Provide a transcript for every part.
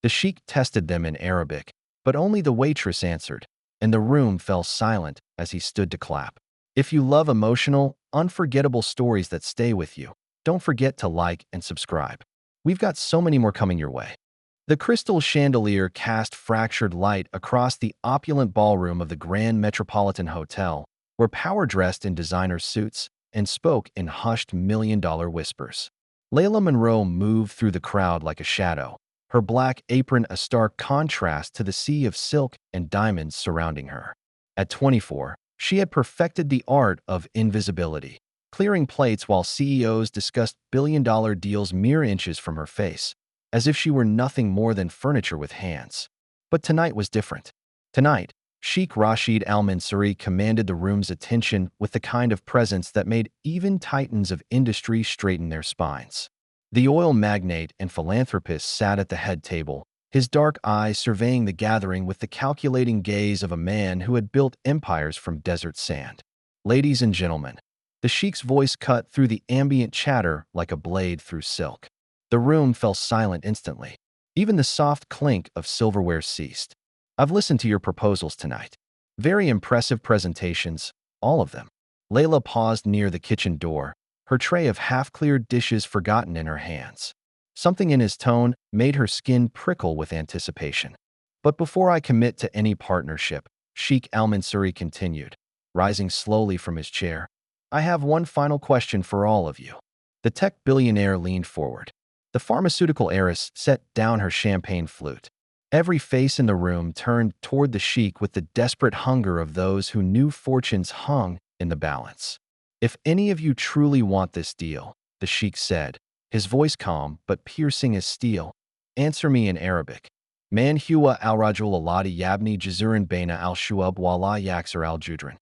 The sheik tested them in Arabic, but only the waitress answered, and the room fell silent as he stood to clap. If you love emotional, unforgettable stories that stay with you, don't forget to like and subscribe. We've got so many more coming your way. The crystal chandelier cast fractured light across the opulent ballroom of the Grand Metropolitan Hotel, where power dressed in designer suits and spoke in hushed million-dollar whispers. Layla Monroe moved through the crowd like a shadow, her black apron a stark contrast to the sea of silk and diamonds surrounding her. At 24, she had perfected the art of invisibility, clearing plates while CEOs discussed billion-dollar deals mere inches from her face, as if she were nothing more than furniture with hands. But tonight was different. Tonight, Sheikh Rashid Al Mansouri commanded the room's attention with the kind of presence that made even titans of industry straighten their spines. The oil magnate and philanthropist sat at the head table, his dark eyes surveying the gathering with the calculating gaze of a man who had built empires from desert sand. Ladies and gentlemen, the sheik's voice cut through the ambient chatter like a blade through silk. The room fell silent instantly. Even the soft clink of silverware ceased. I've listened to your proposals tonight. Very impressive presentations, all of them. Layla paused near the kitchen door, her tray of half-cleared dishes forgotten in her hands. Something in his tone made her skin prickle with anticipation. But before I commit to any partnership, Sheikh Al Mansouri continued, rising slowly from his chair, I have one final question for all of you. The tech billionaire leaned forward. The pharmaceutical heiress set down her champagne flute. Every face in the room turned toward the sheik with the desperate hunger of those who knew fortunes hung in the balance. If any of you truly want this deal, the sheik said, his voice calm but piercing as steel, answer me in Arabic. Man huwa al-rajul aladi yabni jazuran baina al-shuab wala yaksar al-judran.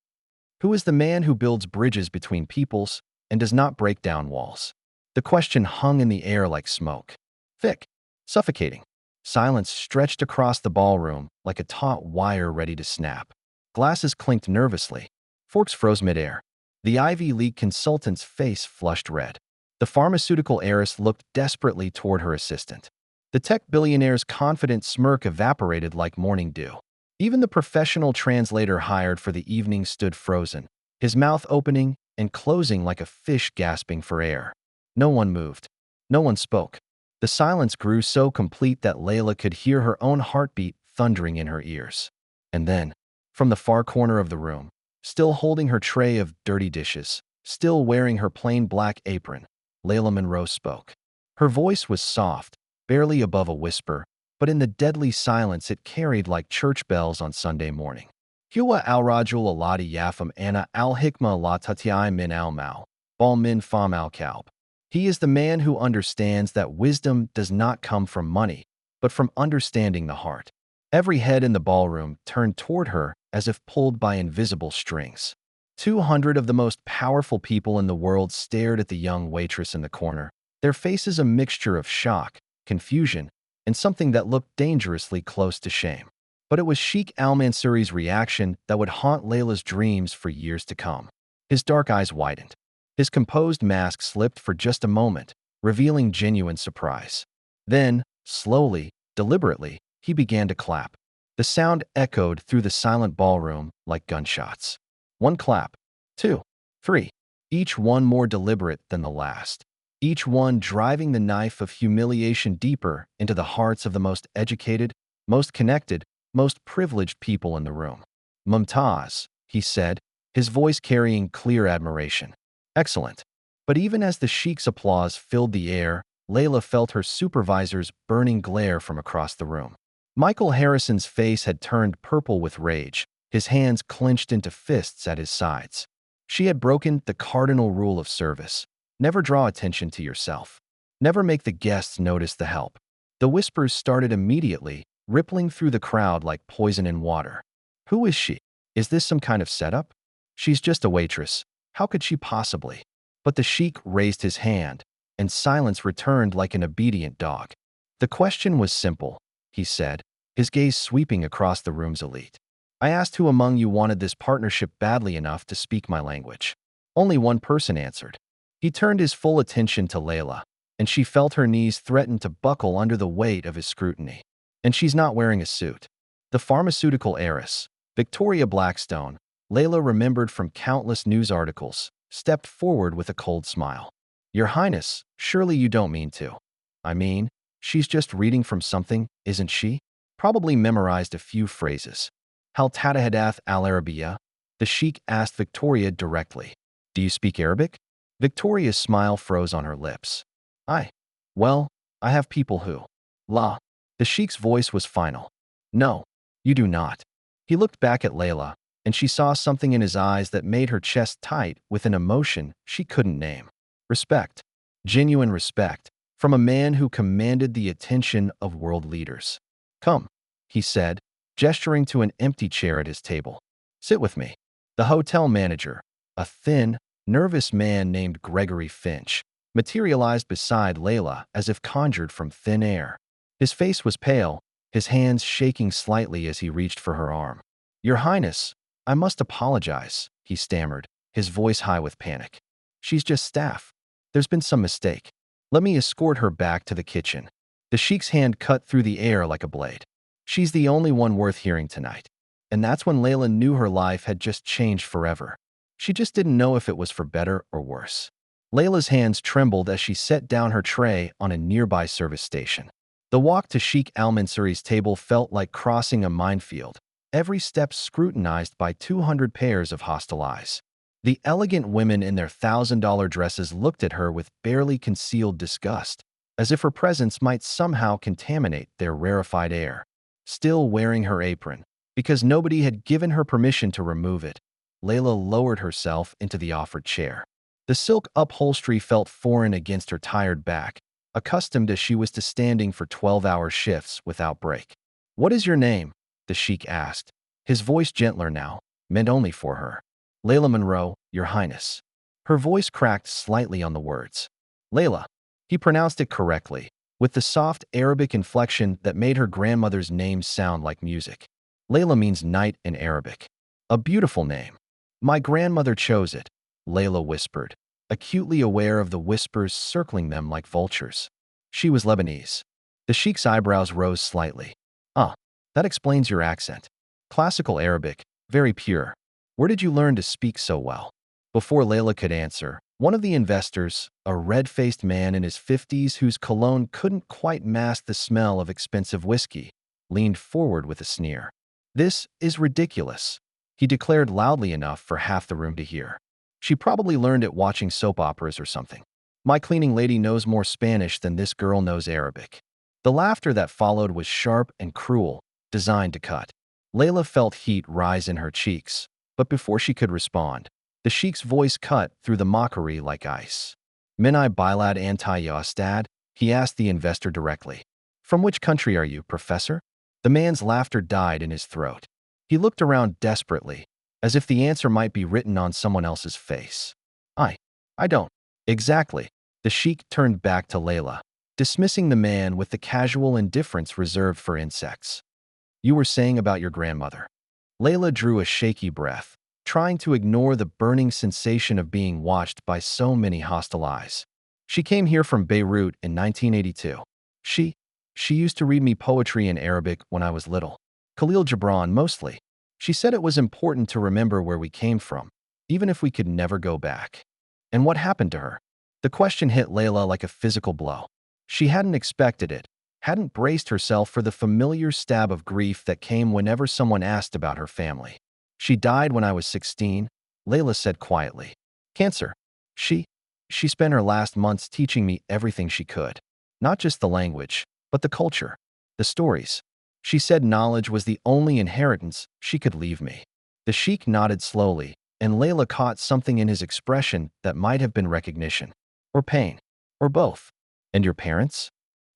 Who is the man who builds bridges between peoples and does not break down walls? The question hung in the air like smoke. Thick, suffocating. Silence stretched across the ballroom like a taut wire ready to snap. Glasses clinked nervously. Forks froze midair. The Ivy League consultant's face flushed red. The pharmaceutical heiress looked desperately toward her assistant. The tech billionaire's confident smirk evaporated like morning dew. Even the professional translator hired for the evening stood frozen, his mouth opening and closing like a fish gasping for air. No one moved. No one spoke. The silence grew so complete that Layla could hear her own heartbeat thundering in her ears. And then, from the far corner of the room, still holding her tray of dirty dishes, still wearing her plain black apron, Layla Monroe spoke. Her voice was soft, barely above a whisper, but in the deadly silence it carried like church bells on Sunday morning. Huwa al-rajul aladi yafam ana al-hikma la tatiai min al-mal, bal min fam al-kalb. He is the man who understands that wisdom does not come from money, but from understanding the heart. Every head in the ballroom turned toward her as if pulled by invisible strings. 200 of the most powerful people in the world stared at the young waitress in the corner, their faces a mixture of shock, confusion, and something that looked dangerously close to shame. But it was Sheikh Al Mansouri's reaction that would haunt Layla's dreams for years to come. His dark eyes widened. His composed mask slipped for just a moment, revealing genuine surprise. Then, slowly, deliberately, he began to clap. The sound echoed through the silent ballroom like gunshots. One clap, two, three, each one more deliberate than the last. Each one driving the knife of humiliation deeper into the hearts of the most educated, most connected, most privileged people in the room. Mumtaz, he said, his voice carrying clear admiration. Excellent. But even as the sheik's applause filled the air, Layla felt her supervisor's burning glare from across the room. Michael Harrison's face had turned purple with rage, his hands clenched into fists at his sides. She had broken the cardinal rule of service. Never draw attention to yourself. Never make the guests notice the help. The whispers started immediately, rippling through the crowd like poison in water. Who is she? Is this some kind of setup? She's just a waitress. How could she possibly? But the sheik raised his hand, and silence returned like an obedient dog. The question was simple, he said, his gaze sweeping across the room's elite. I asked who among you wanted this partnership badly enough to speak my language. Only one person answered. He turned his full attention to Layla, and she felt her knees threaten to buckle under the weight of his scrutiny. And she's not wearing a suit. The pharmaceutical heiress, Victoria Blackstone, Layla remembered from countless news articles, stepped forward with a cold smile. Your Highness, surely you don't mean to. I mean, she's just reading from something, isn't she? Probably memorized a few phrases. Hal Tatahadath al-Arabiya? The sheik asked Victoria directly. Do you speak Arabic? Victoria's smile froze on her lips. Well, I have people who. La. The sheik's voice was final. No, you do not. He looked back at Layla, and she saw something in his eyes that made her chest tight with an emotion she couldn't name. Respect. Genuine respect. From a man who commanded the attention of world leaders. Come, he said, gesturing to an empty chair at his table. Sit with me. The hotel manager, a thin, nervous man named Gregory Finch, materialized beside Layla as if conjured from thin air. His face was pale, his hands shaking slightly as he reached for her arm. Your Highness, I must apologize, he stammered, his voice high with panic. She's just staff. There's been some mistake. Let me escort her back to the kitchen. The sheik's hand cut through the air like a blade. She's the only one worth hearing tonight. And that's when Layla knew her life had just changed forever. She just didn't know if it was for better or worse. Layla's hands trembled as she set down her tray on a nearby service station. The walk to Sheikh Al-Mansuri's table felt like crossing a minefield, every step scrutinized by 200 pairs of hostile eyes. The elegant women in their $1,000 dresses looked at her with barely concealed disgust, as if her presence might somehow contaminate their rarefied air. Still wearing her apron, because nobody had given her permission to remove it, Layla lowered herself into the offered chair. The silk upholstery felt foreign against her tired back, accustomed as she was to standing for 12-hour shifts without break. What is your name? The sheik asked, his voice gentler now, meant only for her. Layla Monroe, Your Highness. Her voice cracked slightly on the words. Layla. He pronounced it correctly, with the soft Arabic inflection that made her grandmother's name sound like music. Layla means night in Arabic. A beautiful name. My grandmother chose it, Layla whispered, acutely aware of the whispers circling them like vultures. She was Lebanese. The sheik's eyebrows rose slightly. Ah, that explains your accent. Classical Arabic, very pure. Where did you learn to speak so well? Before Layla could answer, one of the investors, a red-faced man in his 50s whose cologne couldn't quite mask the smell of expensive whiskey, leaned forward with a sneer. This is ridiculous, he declared loudly enough for half the room to hear. She probably learned it watching soap operas or something. My cleaning lady knows more Spanish than this girl knows Arabic. The laughter that followed was sharp and cruel, designed to cut. Layla felt heat rise in her cheeks, but before she could respond, the sheik's voice cut through the mockery like ice. Minai Bilad Anti-Yastad? He asked the investor directly. From which country are you, Professor? The man's laughter died in his throat. He looked around desperately, as if the answer might be written on someone else's face. I don't. Exactly. The sheik turned back to Layla, dismissing the man with the casual indifference reserved for insects. You were saying about your grandmother. Layla drew a shaky breath, trying to ignore the burning sensation of being watched by so many hostile eyes. She came here from Beirut in 1982. She used to read me poetry in Arabic when I was little. Khalil Gibran mostly. She said it was important to remember where we came from, even if we could never go back. And what happened to her? The question hit Layla like a physical blow. She hadn't expected it, hadn't braced herself for the familiar stab of grief that came whenever someone asked about her family. She died when I was 16, Layla said quietly. Cancer. She spent her last months teaching me everything she could. Not just the language, but the culture, the stories. She said knowledge was the only inheritance she could leave me. The sheik nodded slowly, and Layla caught something in his expression that might have been recognition. Or pain. Or both. And your parents?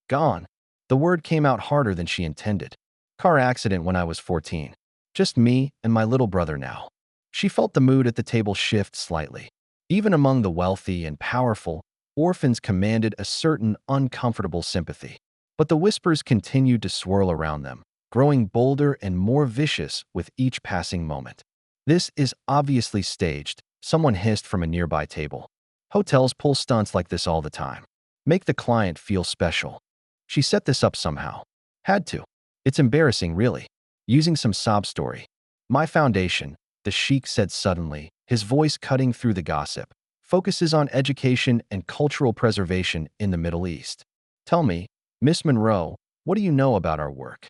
Gone. The word came out harder than she intended. Car accident when I was 14. Just me and my little brother now. She felt the mood at the table shift slightly. Even among the wealthy and powerful, orphans commanded a certain uncomfortable sympathy. But the whispers continued to swirl around them, growing bolder and more vicious with each passing moment. This is obviously staged, someone hissed from a nearby table. Hotels pull stunts like this all the time. Make the client feel special. She set this up somehow. Had to. It's embarrassing, really. Using some sob story. My foundation, the sheik said suddenly, his voice cutting through the gossip, focuses on education and cultural preservation in the Middle East. Tell me, Miss Monroe, what do you know about our work?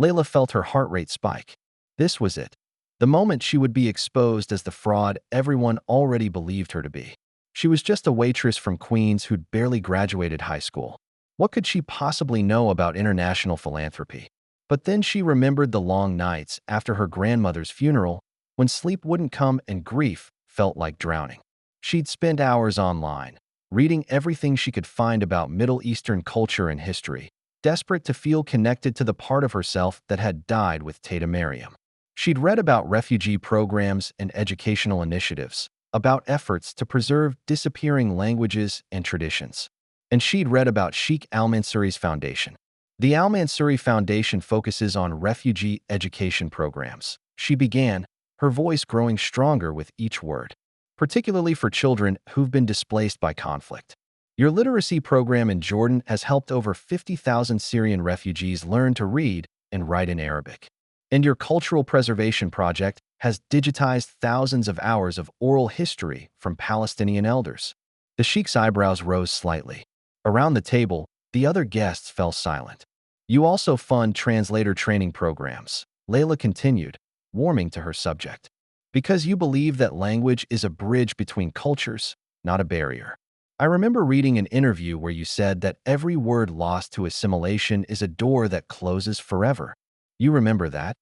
Layla felt her heart rate spike. This was it. The moment she would be exposed as the fraud everyone already believed her to be. She was just a waitress from Queens who'd barely graduated high school. What could she possibly know about international philanthropy? But then she remembered the long nights after her grandmother's funeral, when sleep wouldn't come and grief felt like drowning. She'd spent hours online, reading everything she could find about Middle Eastern culture and history, desperate to feel connected to the part of herself that had died with Tata Mariam. She'd read about refugee programs and educational initiatives, about efforts to preserve disappearing languages and traditions. And she'd read about Sheikh Al-Mansouri's foundation. The Al-Mansouri Foundation focuses on refugee education programs. She began, her voice growing stronger with each word, particularly for children who've been displaced by conflict. Your literacy program in Jordan has helped over 50,000 Syrian refugees learn to read and write in Arabic. And your cultural preservation project has digitized thousands of hours of oral history from Palestinian elders. The sheik's eyebrows rose slightly. Around the table, the other guests fell silent. You also fund translator training programs, Layla continued, warming to her subject. Because you believe that language is a bridge between cultures, not a barrier. I remember reading an interview where you said that every word lost to assimilation is a door that closes forever. You remember that?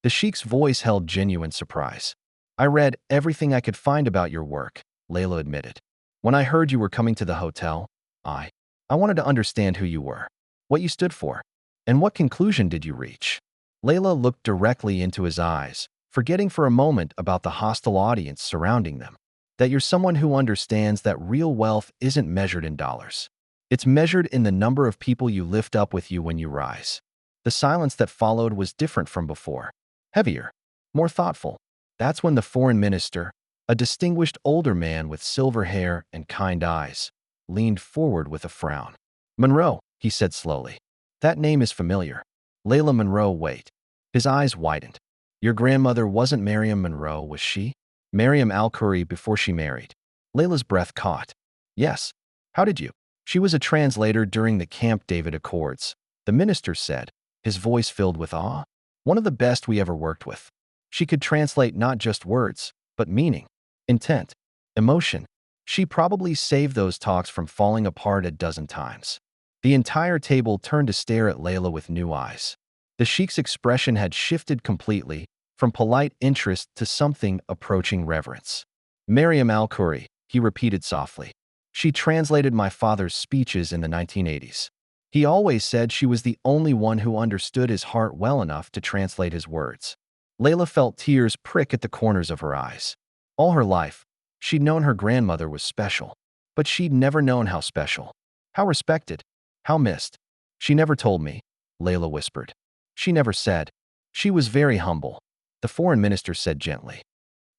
The sheik's voice held genuine surprise. I read everything I could find about your work, Layla admitted. When I heard you were coming to the hotel, I wanted to understand who you were, what you stood for, and what conclusion did you reach? Layla looked directly into his eyes, forgetting for a moment about the hostile audience surrounding them. That you're someone who understands that real wealth isn't measured in dollars. It's measured in the number of people you lift up with you when you rise. The silence that followed was different from before. Heavier, more thoughtful. That's when the foreign minister, a distinguished older man with silver hair and kind eyes, leaned forward with a frown. Monroe, he said slowly. That name is familiar. Layla Monroe, wait. His eyes widened. Your grandmother wasn't Mariam Monroe, was she? Mariam Al-Khoury before she married. Layla's breath caught. Yes. How did you? She was a translator during the Camp David Accords, the minister said, his voice filled with awe. One of the best we ever worked with. She could translate not just words, but meaning, intent, emotion. She probably saved those talks from falling apart a dozen times. The entire table turned to stare at Layla with new eyes. The sheik's expression had shifted completely, from polite interest to something approaching reverence. Mariam Al-Khoury, he repeated softly. She translated my father's speeches in the 1980s. He always said she was the only one who understood his heart well enough to translate his words. Layla felt tears prick at the corners of her eyes. All her life, she'd known her grandmother was special, but she'd never known how special, how respected, how missed. She never told me, Layla whispered. She never said. She was very humble, the foreign minister said gently.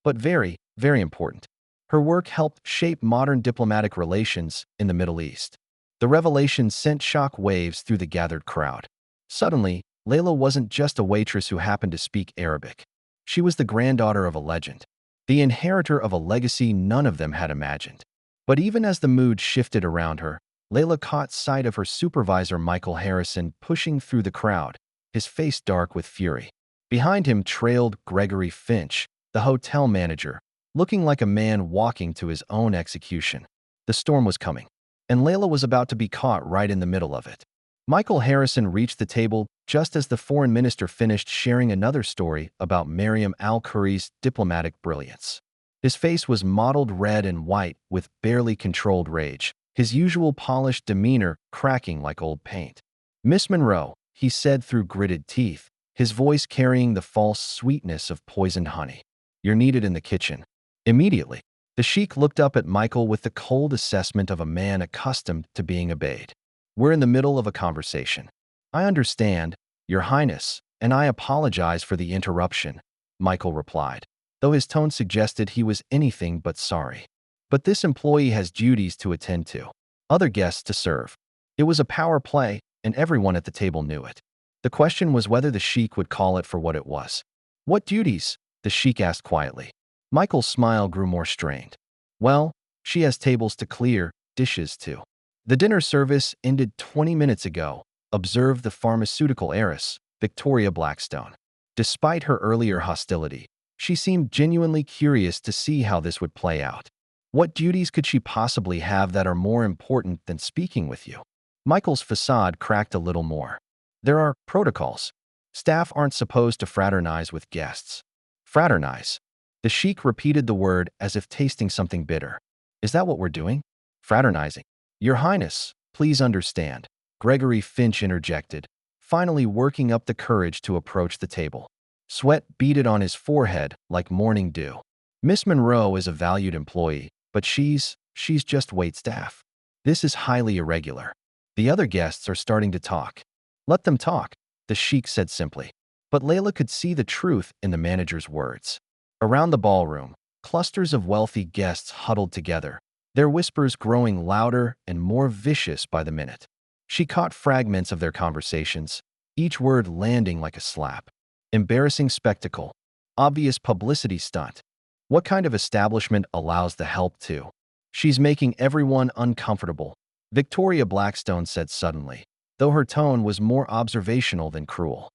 But very, very important. Her work helped shape modern diplomatic relations in the Middle East. The revelation sent shock waves through the gathered crowd. Suddenly, Layla wasn't just a waitress who happened to speak Arabic. She was the granddaughter of a legend, the inheritor of a legacy none of them had imagined. But even as the mood shifted around her, Layla caught sight of her supervisor Michael Harrison pushing through the crowd, his face dark with fury. Behind him trailed Gregory Finch, the hotel manager, looking like a man walking to his own execution. The storm was coming, and Layla was about to be caught right in the middle of it. Michael Harrison reached the table just as the foreign minister finished sharing another story about Mariam Al-Khoury's diplomatic brilliance. His face was mottled red and white with barely controlled rage, his usual polished demeanor cracking like old paint. Miss Monroe, he said through gritted teeth, his voice carrying the false sweetness of poisoned honey. You're needed in the kitchen. Immediately. The sheik looked up at Michael with the cold assessment of a man accustomed to being obeyed. We're in the middle of a conversation. I understand, Your Highness, and I apologize for the interruption, Michael replied, though his tone suggested he was anything but sorry. But this employee has duties to attend to, other guests to serve. It was a power play, and everyone at the table knew it. The question was whether the sheik would call it for what it was. What duties? The sheik asked quietly. Michael's smile grew more strained. Well, she has tables to clear, dishes too. The dinner service ended 20 minutes ago, observed the pharmaceutical heiress, Victoria Blackstone. Despite her earlier hostility, she seemed genuinely curious to see how this would play out. What duties could she possibly have that are more important than speaking with you? Michael's facade cracked a little more. There are protocols. Staff aren't supposed to fraternize with guests. Fraternize. The sheik repeated the word as if tasting something bitter. Is that what we're doing? Fraternizing. Your Highness, please understand, Gregory Finch interjected, finally working up the courage to approach the table. Sweat beaded on his forehead like morning dew. Miss Monroe is a valued employee, but she's just waitstaff. This is highly irregular. The other guests are starting to talk. Let them talk, the sheik said simply. But Layla could see the truth in the manager's words. Around the ballroom, clusters of wealthy guests huddled together, their whispers growing louder and more vicious by the minute. She caught fragments of their conversations, each word landing like a slap. Embarrassing spectacle. Obvious publicity stunt. What kind of establishment allows the help to? She's making everyone uncomfortable, Victoria Blackstone said suddenly, though her tone was more observational than cruel.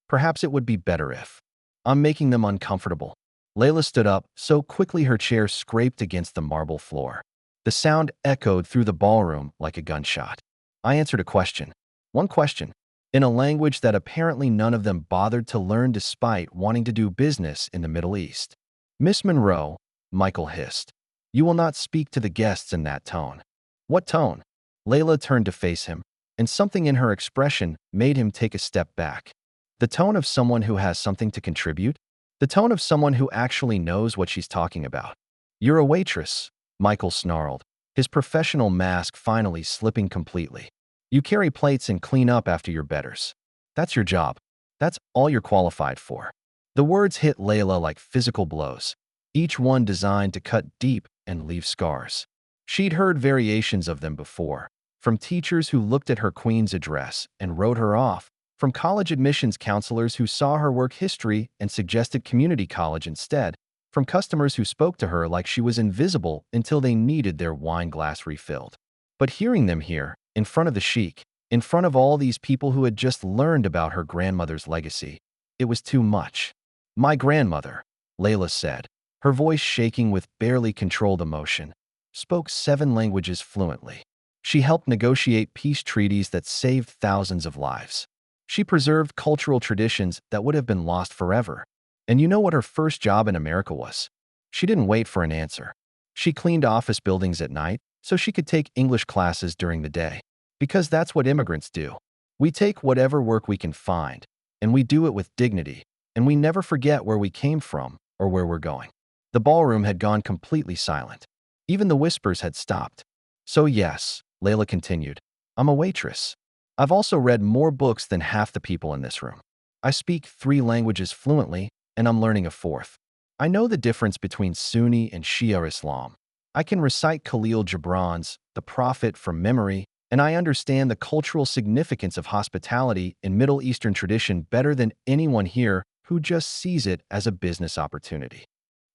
Perhaps it would be better if. I'm making them uncomfortable. Layla stood up so quickly her chair scraped against the marble floor. The sound echoed through the ballroom like a gunshot. I answered a question. One question. In a language that apparently none of them bothered to learn despite wanting to do business in the Middle East. Miss Monroe, Michael hissed. You will not speak to the guests in that tone. What tone? Layla turned to face him, and something in her expression made him take a step back. The tone of someone who has something to contribute? The tone of someone who actually knows what she's talking about. You're a waitress, Michael snarled, his professional mask finally slipping completely. You carry plates and clean up after your betters. That's your job. That's all you're qualified for. The words hit Layla like physical blows, each one designed to cut deep and leave scars. She'd heard variations of them before, from teachers who looked at her queen's address and wrote her off, from college admissions counselors who saw her work history and suggested community college instead, from customers who spoke to her like she was invisible until they needed their wine glass refilled. But hearing them here, in front of the sheik, in front of all these people who had just learned about her grandmother's legacy, it was too much. My grandmother, Layla said, her voice shaking with barely controlled emotion, spoke 7 languages fluently. She helped negotiate peace treaties that saved thousands of lives. She preserved cultural traditions that would have been lost forever. And you know what her first job in America was? She didn't wait for an answer. She cleaned office buildings at night so she could take English classes during the day. Because that's what immigrants do. We take whatever work we can find, and we do it with dignity, and we never forget where we came from or where we're going. The ballroom had gone completely silent. Even the whispers had stopped. So yes, Layla continued, I'm a waitress. I've also read more books than half the people in this room. I speak 3 languages fluently, and I'm learning a 4th. I know the difference between Sunni and Shia Islam. I can recite Khalil Gibran's The Prophet from memory, and I understand the cultural significance of hospitality in Middle Eastern tradition better than anyone here who just sees it as a business opportunity.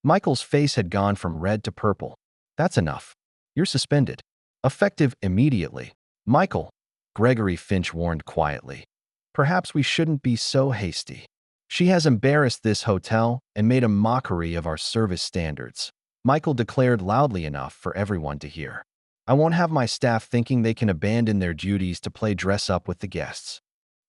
Michael's face had gone from red to purple. That's enough. You're suspended. Effective immediately. Michael, Gregory Finch warned quietly. Perhaps we shouldn't be so hasty. She has embarrassed this hotel and made a mockery of our service standards. Michael declared loudly enough for everyone to hear. I won't have my staff thinking they can abandon their duties to play dress-up with the guests.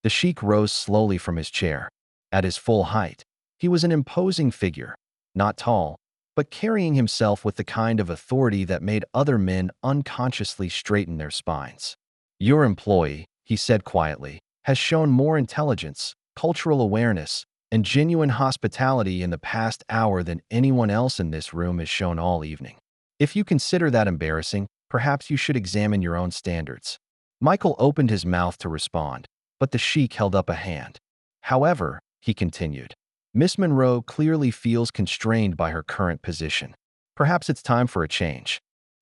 The sheik rose slowly from his chair. At his full height, he was an imposing figure, not tall, but carrying himself with the kind of authority that made other men unconsciously straighten their spines. Your employee, he said quietly, has shown more intelligence, cultural awareness, and genuine hospitality in the past hour than anyone else in this room has shown all evening. If you consider that embarrassing, perhaps you should examine your own standards. Michael opened his mouth to respond, but the sheik held up a hand. However, he continued, Miss Monroe clearly feels constrained by her current position. Perhaps it's time for a change.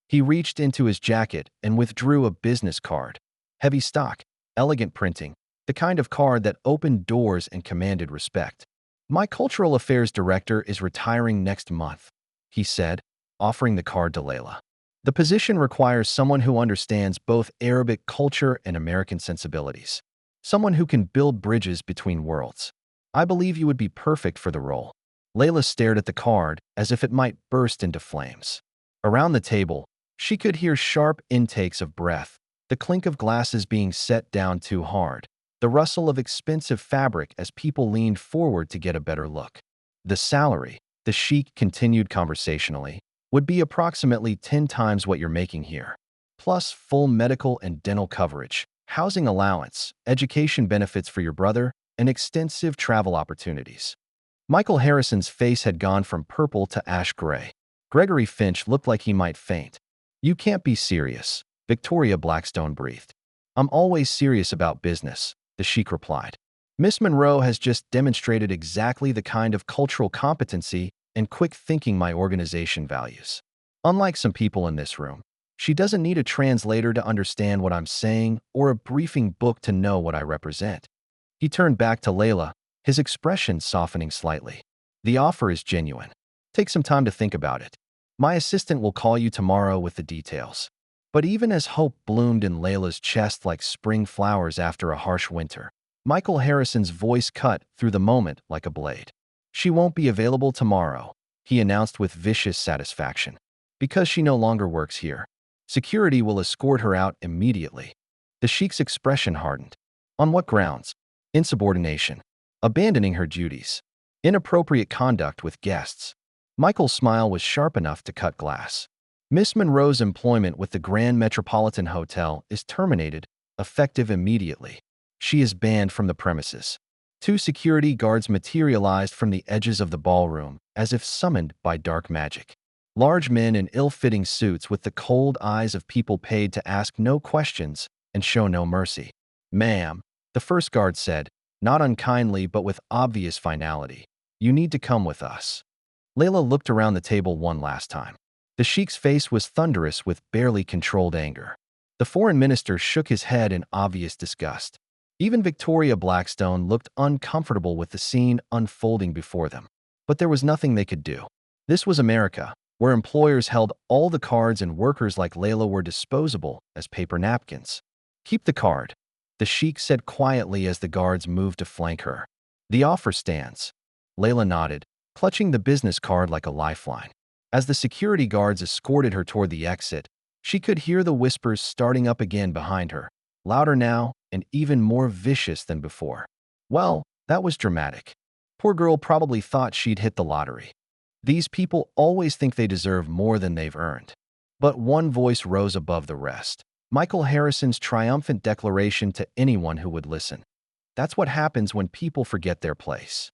He reached into his jacket and withdrew a business card. Heavy stock, elegant printing, the the kind of card that opened doors and commanded respect. My cultural affairs director is retiring next month, he said, offering the card to Layla. The position requires someone who understands both Arabic culture and American sensibilities. Someone who can build bridges between worlds. I believe you would be perfect for the role. Layla stared at the card as if it might burst into flames. Around the table, she could hear sharp intakes of breath, the clink of glasses being set down too hard, the rustle of expensive fabric as people leaned forward to get a better look. The salary, the sheik continued conversationally, would be approximately 10 times what you're making here, plus full medical and dental coverage, housing allowance, education benefits for your brother, and extensive travel opportunities. Michael Harrison's face had gone from purple to ash gray. Gregory Finch looked like he might faint. You can't be serious, Victoria Blackstone breathed. I'm always serious about business, the sheik replied. Miss Monroe has just demonstrated exactly the kind of cultural competency and quick thinking my organization values. Unlike some people in this room, she doesn't need a translator to understand what I'm saying or a briefing book to know what I represent. He turned back to Layla, his expression softening slightly. The offer is genuine. Take some time to think about it. My assistant will call you tomorrow with the details. But even as hope bloomed in Layla's chest like spring flowers after a harsh winter, Michael Harrison's voice cut through the moment like a blade. She won't be available tomorrow, he announced with vicious satisfaction. Because she no longer works here. Security will escort her out immediately. The sheik's expression hardened. On what grounds? Insubordination. Abandoning her duties. Inappropriate conduct with guests. Michael's smile was sharp enough to cut glass. Miss Monroe's employment with the Grand Metropolitan Hotel is terminated, effective immediately. She is banned from the premises. 2 security guards materialized from the edges of the ballroom, as if summoned by dark magic. Large men in ill-fitting suits with the cold eyes of people paid to ask no questions and show no mercy. Ma'am, the first guard said, not unkindly but with obvious finality, you need to come with us. Layla looked around the table one last time. The sheik's face was thunderous with barely controlled anger. The foreign minister shook his head in obvious disgust. Even Victoria Blackstone looked uncomfortable with the scene unfolding before them. But there was nothing they could do. This was America, where employers held all the cards and workers like Layla were disposable as paper napkins. Keep the card, the sheik said quietly as the guards moved to flank her. The offer stands. Layla nodded, clutching the business card like a lifeline. As the security guards escorted her toward the exit, she could hear the whispers starting up again behind her, louder now and even more vicious than before. Well, that was dramatic. Poor girl probably thought she'd hit the lottery. These people always think they deserve more than they've earned. But one voice rose above the rest. Michael Harrison's triumphant declaration to anyone who would listen. That's what happens when people forget their place.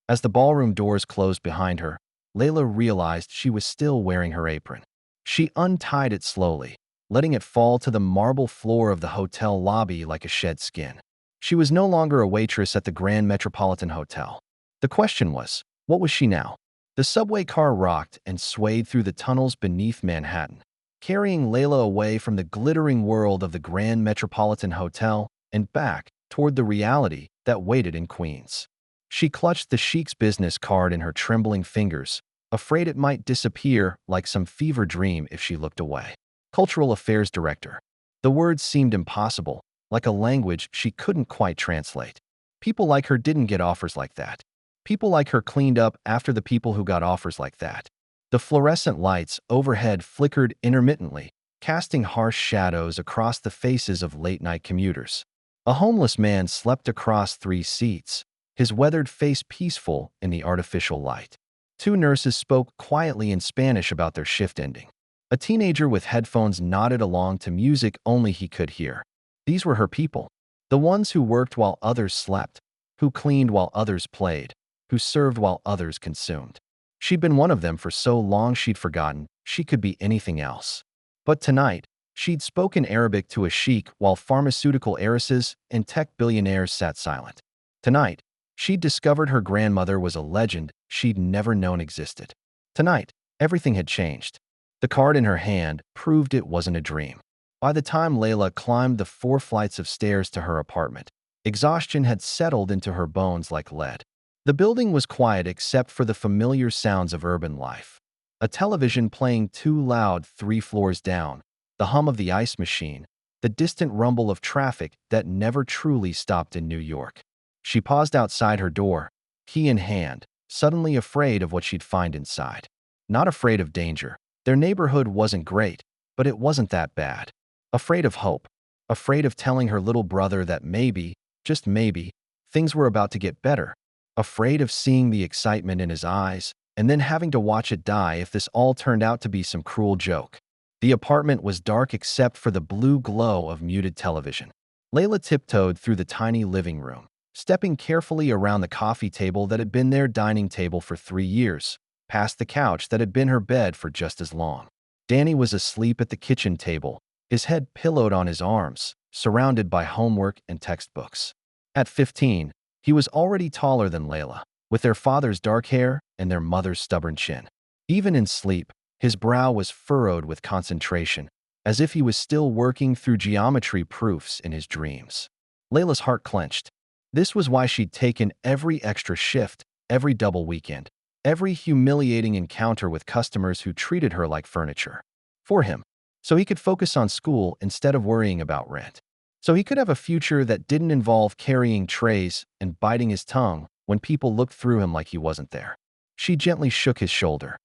As the ballroom doors closed behind her, Layla realized she was still wearing her apron. She untied it slowly, letting it fall to the marble floor of the hotel lobby like a shed skin. She was no longer a waitress at the Grand Metropolitan Hotel. The question was, what was she now? The subway car rocked and swayed through the tunnels beneath Manhattan, carrying Layla away from the glittering world of the Grand Metropolitan Hotel and back toward the reality that waited in Queens. She clutched the sheik's business card in her trembling fingers, afraid it might disappear like some fever dream if she looked away. Cultural Affairs Director. The words seemed impossible, like a language she couldn't quite translate. People like her didn't get offers like that. People like her cleaned up after the people who got offers like that. The fluorescent lights overhead flickered intermittently, casting harsh shadows across the faces of late-night commuters. A homeless man slept across 3 seats, his weathered face peaceful in the artificial light. 2 nurses spoke quietly in Spanish about their shift ending. A teenager with headphones nodded along to music only he could hear. These were her people. The ones who worked while others slept, who cleaned while others played, who served while others consumed. She'd been one of them for so long she'd forgotten she could be anything else. But tonight, she'd spoken Arabic to a sheik while pharmaceutical heiresses and tech billionaires sat silent. Tonight, she'd discovered her grandmother was a legend she'd never known existed. Tonight, everything had changed. The card in her hand proved it wasn't a dream. By the time Layla climbed the 4 flights of stairs to her apartment, Exhaustion had settled into her bones like lead. The building was quiet except for the familiar sounds of urban life. A television playing too loud 3 floors down, the hum of the ice machine, the distant rumble of traffic that never truly stopped in New York. She paused outside her door, key in hand, suddenly afraid of what she'd find inside. Not afraid of danger. Their neighborhood wasn't great, but it wasn't that bad. Afraid of hope. Afraid of telling her little brother that maybe, just maybe, things were about to get better. Afraid of seeing the excitement in his eyes, and then having to watch it die if this all turned out to be some cruel joke. The apartment was dark except for the blue glow of muted television. Layla tiptoed through the tiny living room, stepping carefully around the coffee table that had been their dining table for 3 years, past the couch that had been her bed for just as long. Danny was asleep at the kitchen table, his head pillowed on his arms, surrounded by homework and textbooks. At 15, he was already taller than Layla, with their father's dark hair and their mother's stubborn chin. Even in sleep, his brow was furrowed with concentration, as if he was still working through geometry proofs in his dreams. Layla's heart clenched. This was why she'd taken every extra shift, every double weekend, every humiliating encounter with customers who treated her like furniture. For him. So he could focus on school instead of worrying about rent. So he could have a future that didn't involve carrying trays and biting his tongue when people looked through him like he wasn't there. She gently shook his shoulder.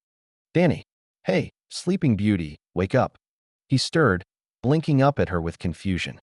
Danny. Hey, sleeping beauty, wake up. He stirred, blinking up at her with confusion.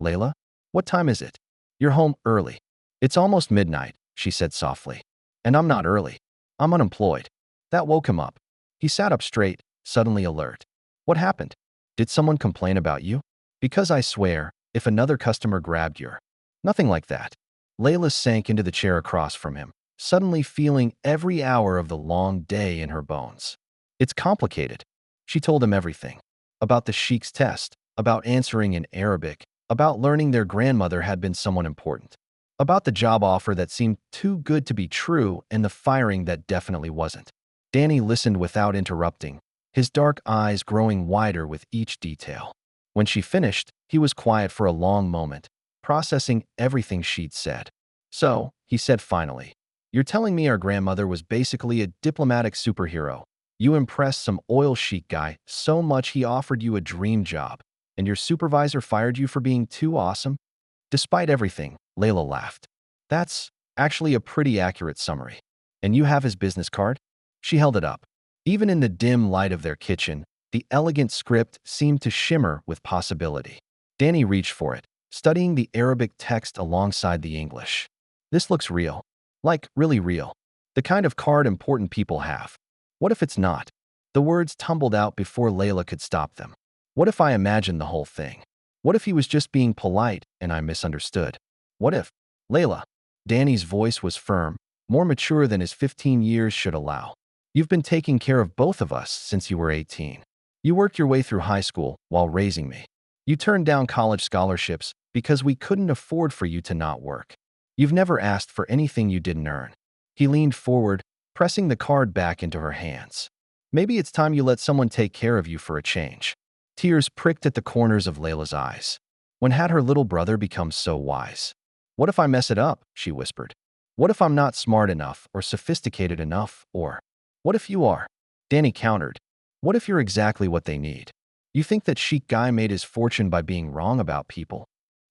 Layla? What time is it? You're home early. It's almost midnight, she said softly. And I'm not early. I'm unemployed. That woke him up. He sat up straight, suddenly alert. What happened? Did someone complain about you? Because I swear, if another customer grabbed your... Nothing like that. Layla sank into the chair across from him, suddenly feeling every hour of the long day in her bones. It's complicated. She told him everything. About the sheikh's test, about answering in Arabic, about learning their grandmother had been someone important, about the job offer that seemed too good to be true and the firing that definitely wasn't. Danny listened without interrupting, his dark eyes growing wider with each detail. When she finished, he was quiet for a long moment, processing everything she'd said. So, he said finally, you're telling me our grandmother was basically a diplomatic superhero. You impressed some oil sheik guy so much he offered you a dream job, and your supervisor fired you for being too awesome? Despite everything, Layla laughed. That's actually a pretty accurate summary. And you have his business card? She held it up. Even in the dim light of their kitchen, the elegant script seemed to shimmer with possibility. Danny reached for it, studying the Arabic text alongside the English. This looks real. Like, really real. The kind of card important people have. What if it's not? The words tumbled out before Layla could stop them. What if I imagined the whole thing? What if he was just being polite and I misunderstood? What if? Layla. Danny's voice was firm, more mature than his 15 years should allow. You've been taking care of both of us since you were 18. You worked your way through high school while raising me. You turned down college scholarships because we couldn't afford for you to not work. You've never asked for anything you didn't earn. He leaned forward, pressing the card back into her hands. Maybe it's time you let someone take care of you for a change. Tears pricked at the corners of Layla's eyes. When had her little brother become so wise? What if I mess it up? She whispered. What if I'm not smart enough or sophisticated enough, or what if you are? Danny countered. What if you're exactly what they need? You think that chic guy made his fortune by being wrong about people?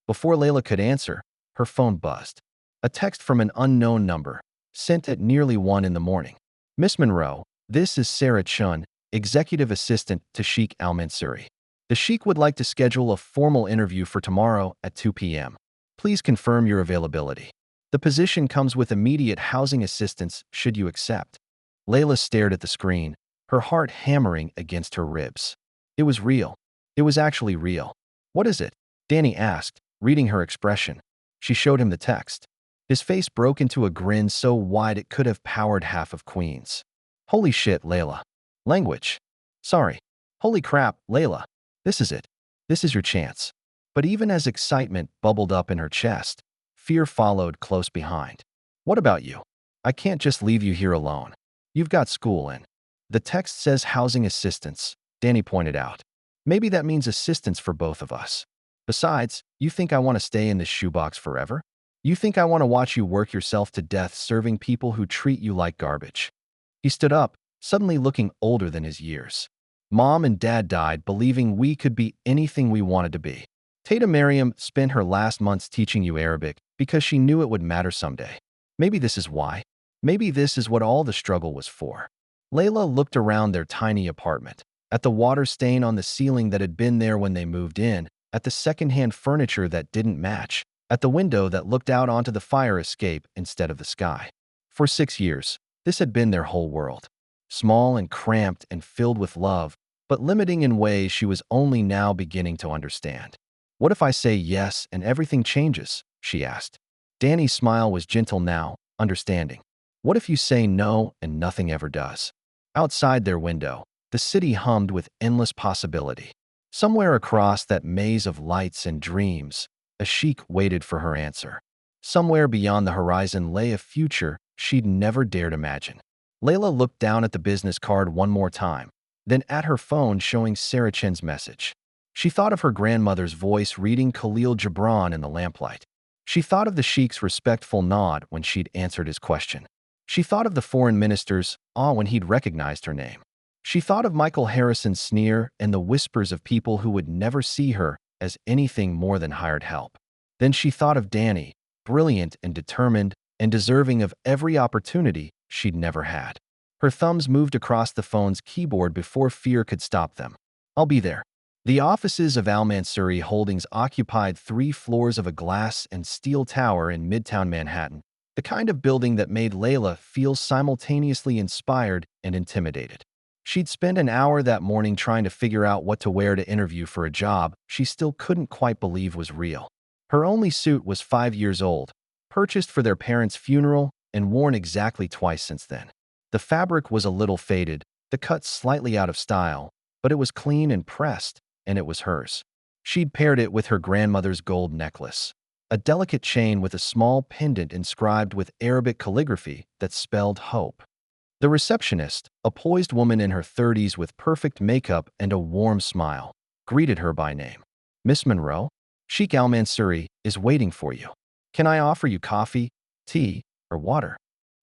Before Layla could answer, her phone buzzed. A text from an unknown number, sent at nearly 1 in the morning. Miss Monroe, this is Sarah Chun, executive assistant to Sheikh Al-Mansuri. The Sheikh would like to schedule a formal interview for tomorrow at 2 p.m. Please confirm your availability. The position comes with immediate housing assistance should you accept. Layla stared at the screen, her heart hammering against her ribs. It was real. It was actually real. What is it? Danny asked, reading her expression. She showed him the text. His face broke into a grin so wide it could have powered half of Queens. Holy shit, Layla. Language. Sorry. Holy crap, Layla. This is it. This is your chance. But even as excitement bubbled up in her chest, fear followed close behind. What about you? I can't just leave you here alone. You've got school and... The text says housing assistance, Danny pointed out. Maybe that means assistance for both of us. Besides, you think I want to stay in this shoebox forever? You think I want to watch you work yourself to death serving people who treat you like garbage? He stood up, suddenly looking older than his years. Mom and Dad died believing we could be anything we wanted to be. Tata Mariam spent her last months teaching you Arabic because she knew it would matter someday. Maybe this is why. Maybe this is what all the struggle was for. Layla looked around their tiny apartment, at the water stain on the ceiling that had been there when they moved in, at the secondhand furniture that didn't match, at the window that looked out onto the fire escape instead of the sky. For 6 years, this had been their whole world. Small and cramped and filled with love, but limiting in ways she was only now beginning to understand. What if I say yes and everything changes? She asked. Danny's smile was gentle now, understanding. What if you say no and nothing ever does? Outside their window, the city hummed with endless possibility. Somewhere across that maze of lights and dreams, a sheik waited for her answer. Somewhere beyond the horizon lay a future she'd never dared imagine. Layla looked down at the business card one more time, then at her phone showing Sarah Chen's message. She thought of her grandmother's voice reading Khalil Gibran in the lamplight. She thought of the sheik's respectful nod when she'd answered his question. She thought of the foreign minister's awe when he'd recognized her name. She thought of Michael Harrison's sneer and the whispers of people who would never see her as anything more than hired help. Then she thought of Danny, brilliant and determined and deserving of every opportunity she'd never had. Her thumbs moved across the phone's keyboard before fear could stop them. I'll be there. The offices of Al Mansuri Holdings occupied 3 floors of a glass and steel tower in Midtown Manhattan, the kind of building that made Layla feel simultaneously inspired and intimidated. She'd spent an hour that morning trying to figure out what to wear to interview for a job she still couldn't quite believe was real. Her only suit was 5 years old, purchased for their parents' funeral and worn exactly twice since then. The fabric was a little faded, the cut slightly out of style, but it was clean and pressed, and it was hers. She'd paired it with her grandmother's gold necklace, a delicate chain with a small pendant inscribed with Arabic calligraphy that spelled hope. The receptionist, a poised woman in her 30s with perfect makeup and a warm smile, greeted her by name. Miss Monroe, Sheikh Al Mansuri is waiting for you. Can I offer you coffee, tea, or water?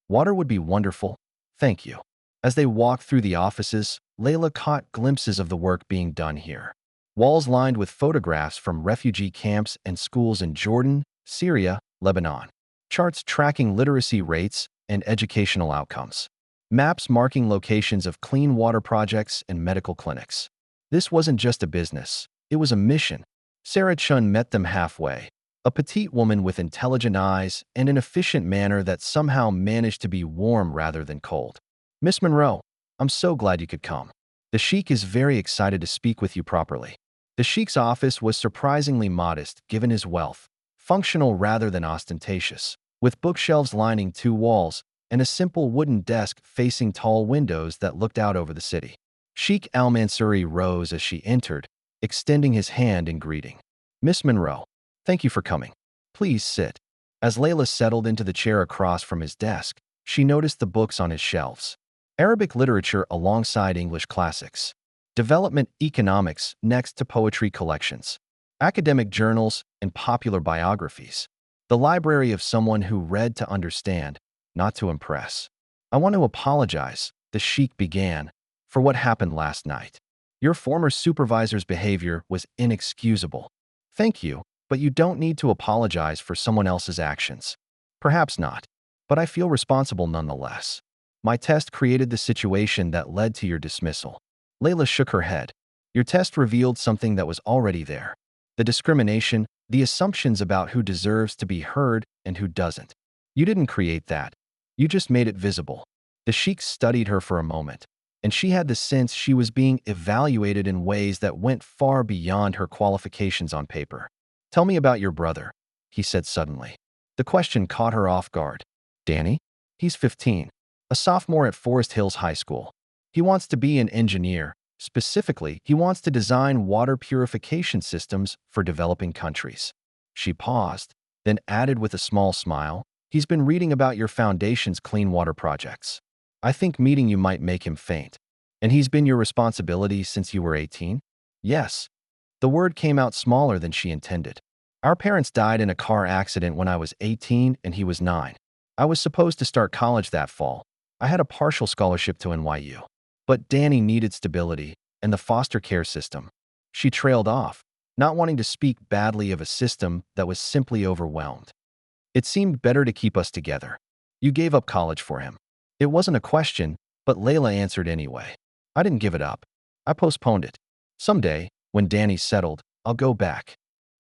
Water would be wonderful, thank you. As they walked through the offices, Layla caught glimpses of the work being done here. Walls lined with photographs from refugee camps and schools in Jordan, Syria, Lebanon. Charts tracking literacy rates and educational outcomes. Maps marking locations of clean water projects and medical clinics. This wasn't just a business, it was a mission. Sarah Chun met them halfway, a petite woman with intelligent eyes and an efficient manner that somehow managed to be warm rather than cold. Miss Monroe, I'm so glad you could come. The sheik is very excited to speak with you properly. The sheik's office was surprisingly modest given his wealth, functional rather than ostentatious, with bookshelves lining 2 walls and a simple wooden desk facing tall windows that looked out over the city. Sheikh Al Mansuri rose as she entered, extending his hand in greeting. Miss Monroe, thank you for coming. Please sit. As Layla settled into the chair across from his desk, she noticed the books on his shelves. Arabic literature alongside English classics. Development economics next to poetry collections. Academic journals and popular biographies. The library of someone who read to understand, not to impress. I want to apologize, the sheik began, for what happened last night. Your former supervisor's behavior was inexcusable. Thank you, but you don't need to apologize for someone else's actions. Perhaps not, but I feel responsible nonetheless. My test created the situation that led to your dismissal. Layla shook her head. Your test revealed something that was already there. The discrimination, the assumptions about who deserves to be heard and who doesn't. You didn't create that. You just made it visible. The sheik studied her for a moment, and she had the sense she was being evaluated in ways that went far beyond her qualifications on paper. Tell me about your brother, he said suddenly. The question caught her off guard. Danny? He's 15, a sophomore at Forest Hills High School. He wants to be an engineer. Specifically, he wants to design water purification systems for developing countries. She paused, then added with a small smile, he's been reading about your foundation's clean water projects. I think meeting you might make him faint. And he's been your responsibility since you were 18? Yes. The word came out smaller than she intended. Our parents died in a car accident when I was 18 and he was 9. I was supposed to start college that fall. I had a partial scholarship to NYU. But Danny needed stability and the foster care system. She trailed off, not wanting to speak badly of a system that was simply overwhelmed. It seemed better to keep us together. You gave up college for him. It wasn't a question, but Layla answered anyway. I didn't give it up. I postponed it. Someday, when Danny's settled, I'll go back.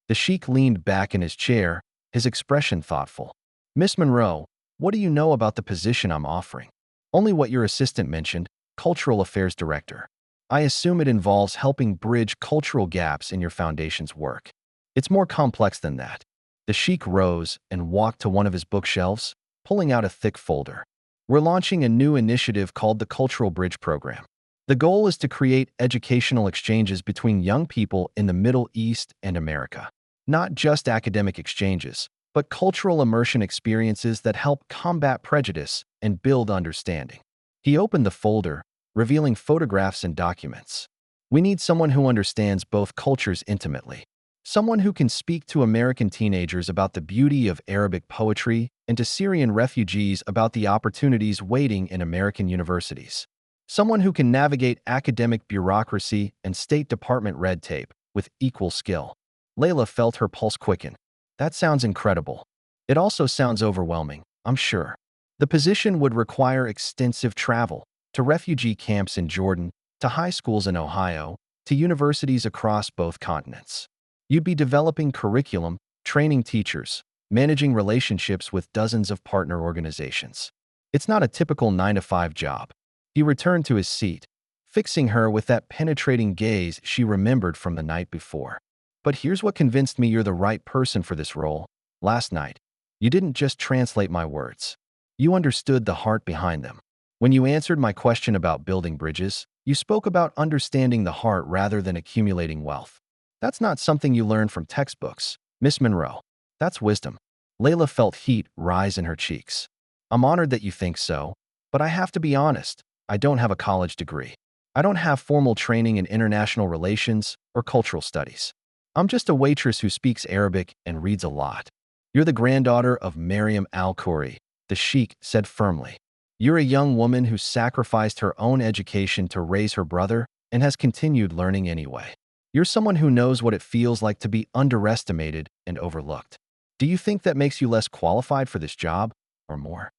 The sheik leaned back in his chair, his expression thoughtful. Miss Monroe, what do you know about the position I'm offering? Only what your assistant mentioned, Cultural Affairs Director. I assume it involves helping bridge cultural gaps in your foundation's work. It's more complex than that. The sheik rose and walked to one of his bookshelves, pulling out a thick folder. We're launching a new initiative called the Cultural Bridge Program. The goal is to create educational exchanges between young people in the Middle East and America. Not just academic exchanges, but cultural immersion experiences that help combat prejudice and build understanding. He opened the folder, revealing photographs and documents. We need someone who understands both cultures intimately. Someone who can speak to American teenagers about the beauty of Arabic poetry and to Syrian refugees about the opportunities waiting in American universities. Someone who can navigate academic bureaucracy and State Department red tape with equal skill. Layla felt her pulse quicken. That sounds incredible. It also sounds overwhelming, I'm sure. The position would require extensive travel to refugee camps in Jordan, to high schools in Ohio, to universities across both continents. You'd be developing curriculum, training teachers, managing relationships with dozens of partner organizations. It's not a typical 9-to-5 job. He returned to his seat, fixing her with that penetrating gaze she remembered from the night before. But here's what convinced me you're the right person for this role. Last night, you didn't just translate my words. You understood the heart behind them. When you answered my question about building bridges, you spoke about understanding the heart rather than accumulating wealth. That's not something you learn from textbooks, Miss Monroe. That's wisdom. Layla felt heat rise in her cheeks. I'm honored that you think so, but I have to be honest. I don't have a college degree. I don't have formal training in international relations or cultural studies. I'm just a waitress who speaks Arabic and reads a lot. You're the granddaughter of Mariam al-Khoury, the sheik said firmly. You're a young woman who sacrificed her own education to raise her brother and has continued learning anyway. You're someone who knows what it feels like to be underestimated and overlooked. Do you think that makes you less qualified for this job, or more?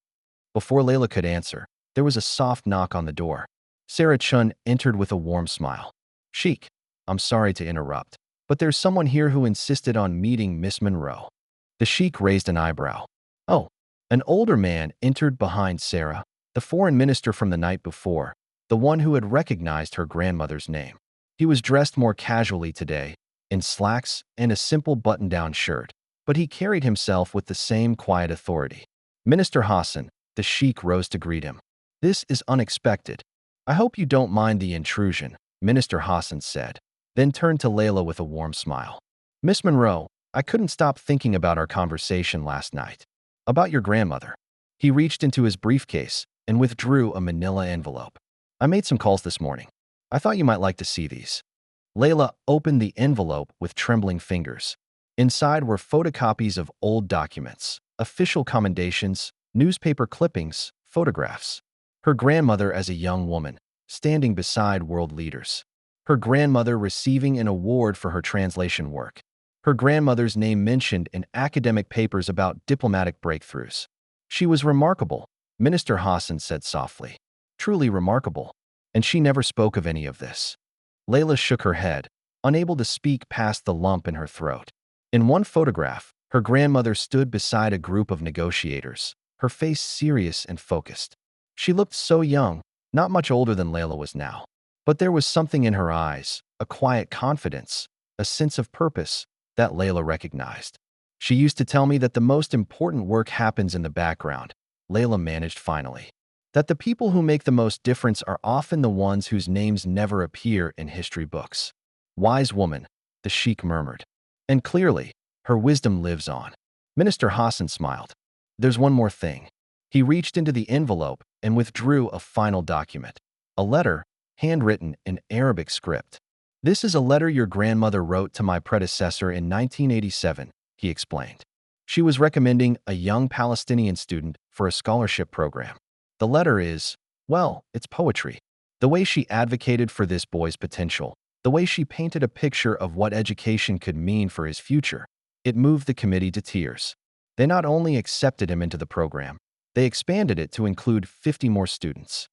Before Layla could answer, there was a soft knock on the door. Sarah Chun entered with a warm smile. Sheik, I'm sorry to interrupt, but there's someone here who insisted on meeting Miss Monroe. The sheik raised an eyebrow. Oh, an older man entered behind Sarah, the foreign minister from the night before, the one who had recognized her grandmother's name. He was dressed more casually today, in slacks and a simple button-down shirt, but he carried himself with the same quiet authority. Minister Hassan, the sheik rose to greet him. This is unexpected. I hope you don't mind the intrusion, Minister Hassan said, then turned to Layla with a warm smile. Miss Monroe, I couldn't stop thinking about our conversation last night. About your grandmother. He reached into his briefcase and withdrew a manila envelope. I made some calls this morning. I thought you might like to see these. Layla opened the envelope with trembling fingers. Inside were photocopies of old documents, official commendations, newspaper clippings, photographs. Her grandmother as a young woman, standing beside world leaders. Her grandmother receiving an award for her translation work. Her grandmother's name mentioned in academic papers about diplomatic breakthroughs. She was remarkable, Minister Hassan said softly. Truly remarkable. And she never spoke of any of this. Layla shook her head, unable to speak past the lump in her throat. In one photograph, her grandmother stood beside a group of negotiators, her face serious and focused. She looked so young, not much older than Layla was now. But there was something in her eyes, a quiet confidence, a sense of purpose, that Layla recognized. She used to tell me that the most important work happens in the background, Layla managed finally. That the people who make the most difference are often the ones whose names never appear in history books. Wise woman, the sheik murmured. And clearly, her wisdom lives on. Minister Hassan smiled. There's one more thing. He reached into the envelope and withdrew a final document. A letter, handwritten in Arabic script. This is a letter your grandmother wrote to my predecessor in 1987, he explained. She was recommending a young Palestinian student for a scholarship program. The letter is, well, it's poetry. The way she advocated for this boy's potential, the way she painted a picture of what education could mean for his future, it moved the committee to tears. They not only accepted him into the program, they expanded it to include 50 more students.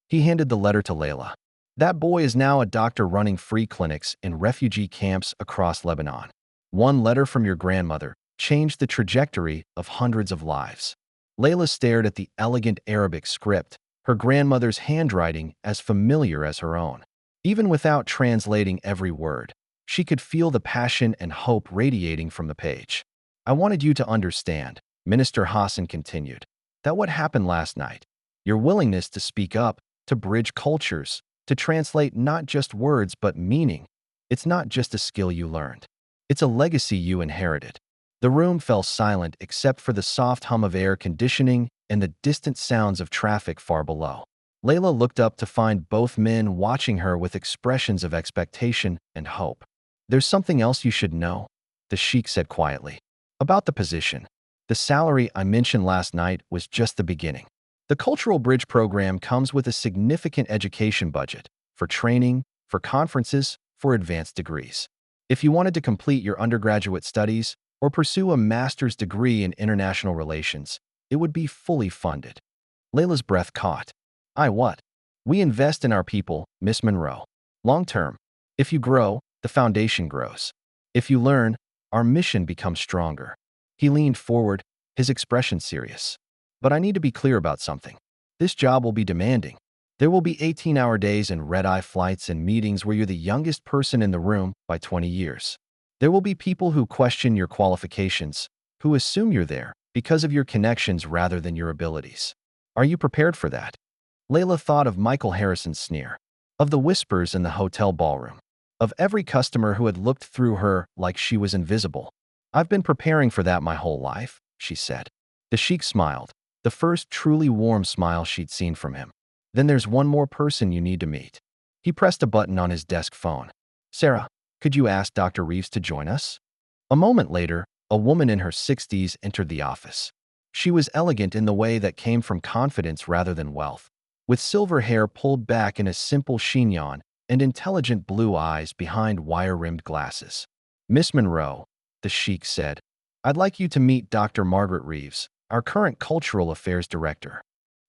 He handed the letter to Layla. That boy is now a doctor running free clinics in refugee camps across Lebanon. One letter from your grandmother changed the trajectory of hundreds of lives. Layla stared at the elegant Arabic script, her grandmother's handwriting as familiar as her own. Even without translating every word, she could feel the passion and hope radiating from the page. I wanted you to understand, Minister Hassan continued, that what happened last night, your willingness to speak up, to bridge cultures, to translate not just words but meaning, it's not just a skill you learned. It's a legacy you inherited. The room fell silent except for the soft hum of air conditioning and the distant sounds of traffic far below. Layla looked up to find both men watching her with expressions of expectation and hope. There's something else you should know, the sheikh said quietly. About the position. The salary I mentioned last night was just the beginning. The Cultural Bridge program comes with a significant education budget for training, for conferences, for advanced degrees. If you wanted to complete your undergraduate studies or pursue a master's degree in international relations, it would be fully funded. Layla's breath caught. What? We invest in our people, Miss Monroe. Long term. If you grow, the foundation grows. If you learn, our mission becomes stronger. He leaned forward, his expression serious. But I need to be clear about something. This job will be demanding. There will be 18-hour days and red-eye flights and meetings where you're the youngest person in the room by 20 years. There will be people who question your qualifications, who assume you're there because of your connections rather than your abilities. Are you prepared for that? Layla thought of Michael Harrison's sneer, of the whispers in the hotel ballroom, of every customer who had looked through her like she was invisible. I've been preparing for that my whole life, she said. The sheikh smiled, the first truly warm smile she'd seen from him. Then there's one more person you need to meet. He pressed a button on his desk phone. Sarah, could you ask Dr. Reeves to join us? A moment later, a woman in her 60s entered the office. She was elegant in the way that came from confidence rather than wealth, with silver hair pulled back in a simple chignon and intelligent blue eyes behind wire-rimmed glasses. Miss Monroe, the sheikh said, I'd like you to meet Dr. Margaret Reeves, our current Cultural Affairs Director.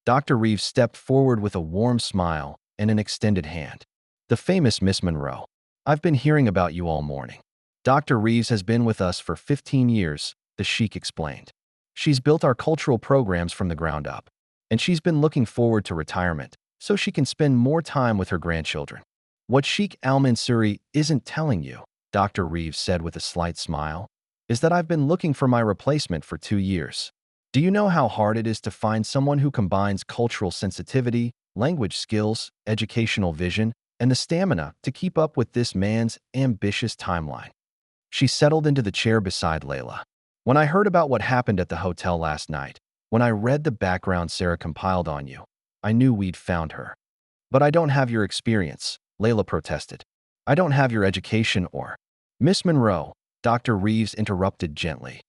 Dr. Reeves stepped forward with a warm smile and an extended hand. The famous Miss Monroe. I've been hearing about you all morning. Dr. Reeves has been with us for 15 years, the sheikh explained. She's built our cultural programs from the ground up, and she's been looking forward to retirement so she can spend more time with her grandchildren. What Sheikh Al-Mansuri isn't telling you, Dr. Reeves said with a slight smile, is that I've been looking for my replacement for 2 years. Do you know how hard it is to find someone who combines cultural sensitivity, language skills, educational vision, and the stamina to keep up with this man's ambitious timeline? She settled into the chair beside Layla. When I heard about what happened at the hotel last night, when I read the background Sarah compiled on you, I knew we'd found her. But I don't have your experience, Layla protested. I don't have your education or… Miss Monroe, Dr. Reeves interrupted gently.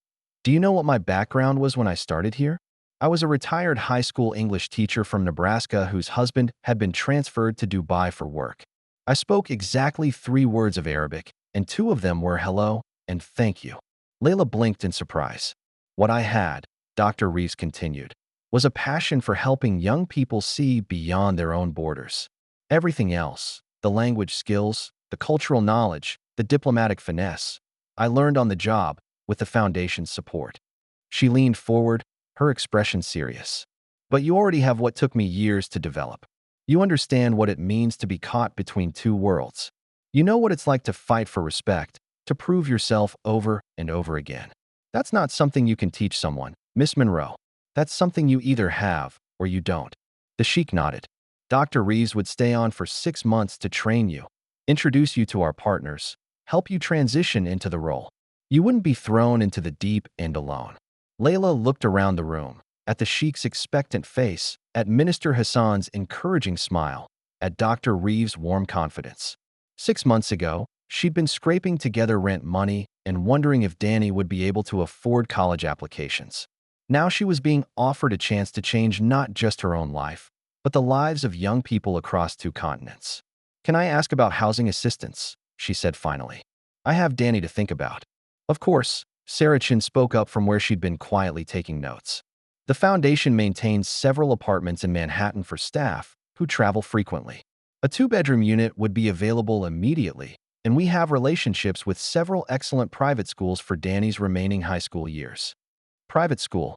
Do you know what my background was when I started here? I was a retired high school English teacher from Nebraska whose husband had been transferred to Dubai for work. I spoke exactly 3 words of Arabic, and 2 of them were hello and thank you. Layla blinked in surprise. What I had, Dr. Reeves continued, was a passion for helping young people see beyond their own borders. Everything else, the language skills, the cultural knowledge, the diplomatic finesse, I learned on the job with the foundation's support. She leaned forward, her expression serious. But you already have what took me years to develop. You understand what it means to be caught between 2 worlds. You know what it's like to fight for respect, to prove yourself over and over again. That's not something you can teach someone, Miss Monroe. That's something you either have or you don't. The sheikh nodded. Dr. Reeves would stay on for 6 months to train you, introduce you to our partners, help you transition into the role. You wouldn't be thrown into the deep end alone. Layla looked around the room, at the sheikh's expectant face, at Minister Hassan's encouraging smile, at Dr. Reeves' warm confidence. 6 months ago, She'd been scraping together rent money and wondering if Danny would be able to afford college applications. Now she was being offered a chance to change not just her own life, but the lives of young people across 2 continents. "Can I ask about housing assistance?" she said finally. "I have Danny to think about." "Of course," Sarah Chin spoke up from where she'd been quietly taking notes. "The foundation maintains several apartments in Manhattan for staff who travel frequently. A 2-bedroom unit would be available immediately, and we have relationships with several excellent private schools for Danny's remaining high school years." "Private school?"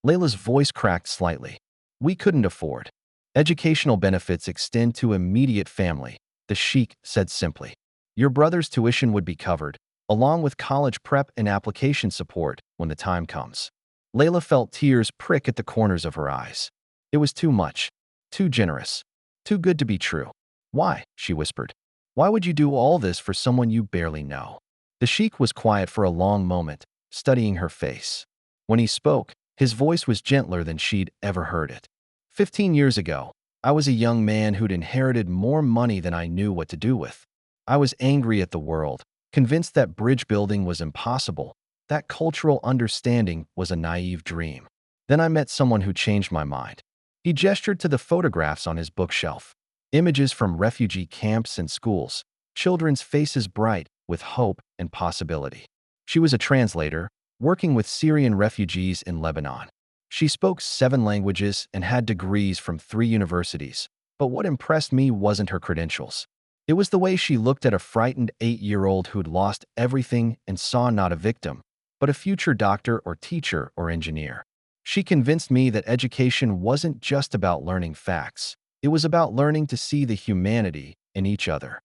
Layla's voice cracked slightly. "We couldn't afford." "Educational benefits extend to immediate family," the sheikh said simply. "Your brother's tuition would be covered, along with college prep and application support when the time comes." Layla felt tears prick at the corners of her eyes. It was too much, too generous, too good to be true. "Why?" she whispered. "Why would you do all this for someone you barely know?" The sheikh was quiet for a long moment, studying her face. When he spoke, his voice was gentler than she'd ever heard it. 15 years ago, I was a young man who'd inherited more money than I knew what to do with. I was angry at the world, convinced that bridge building was impossible, that cultural understanding was a naive dream. Then I met someone who changed my mind." He gestured to the photographs on his bookshelf. Images from refugee camps and schools, children's faces bright with hope and possibility. She was a translator, working with Syrian refugees in Lebanon. She spoke 7 languages and had degrees from 3 universities. But what impressed me wasn't her credentials. It was the way she looked at a frightened 8-year-old who'd lost everything and saw not a victim, but a future doctor or teacher or engineer. She convinced me that education wasn't just about learning facts. It was about learning to see the humanity in each other.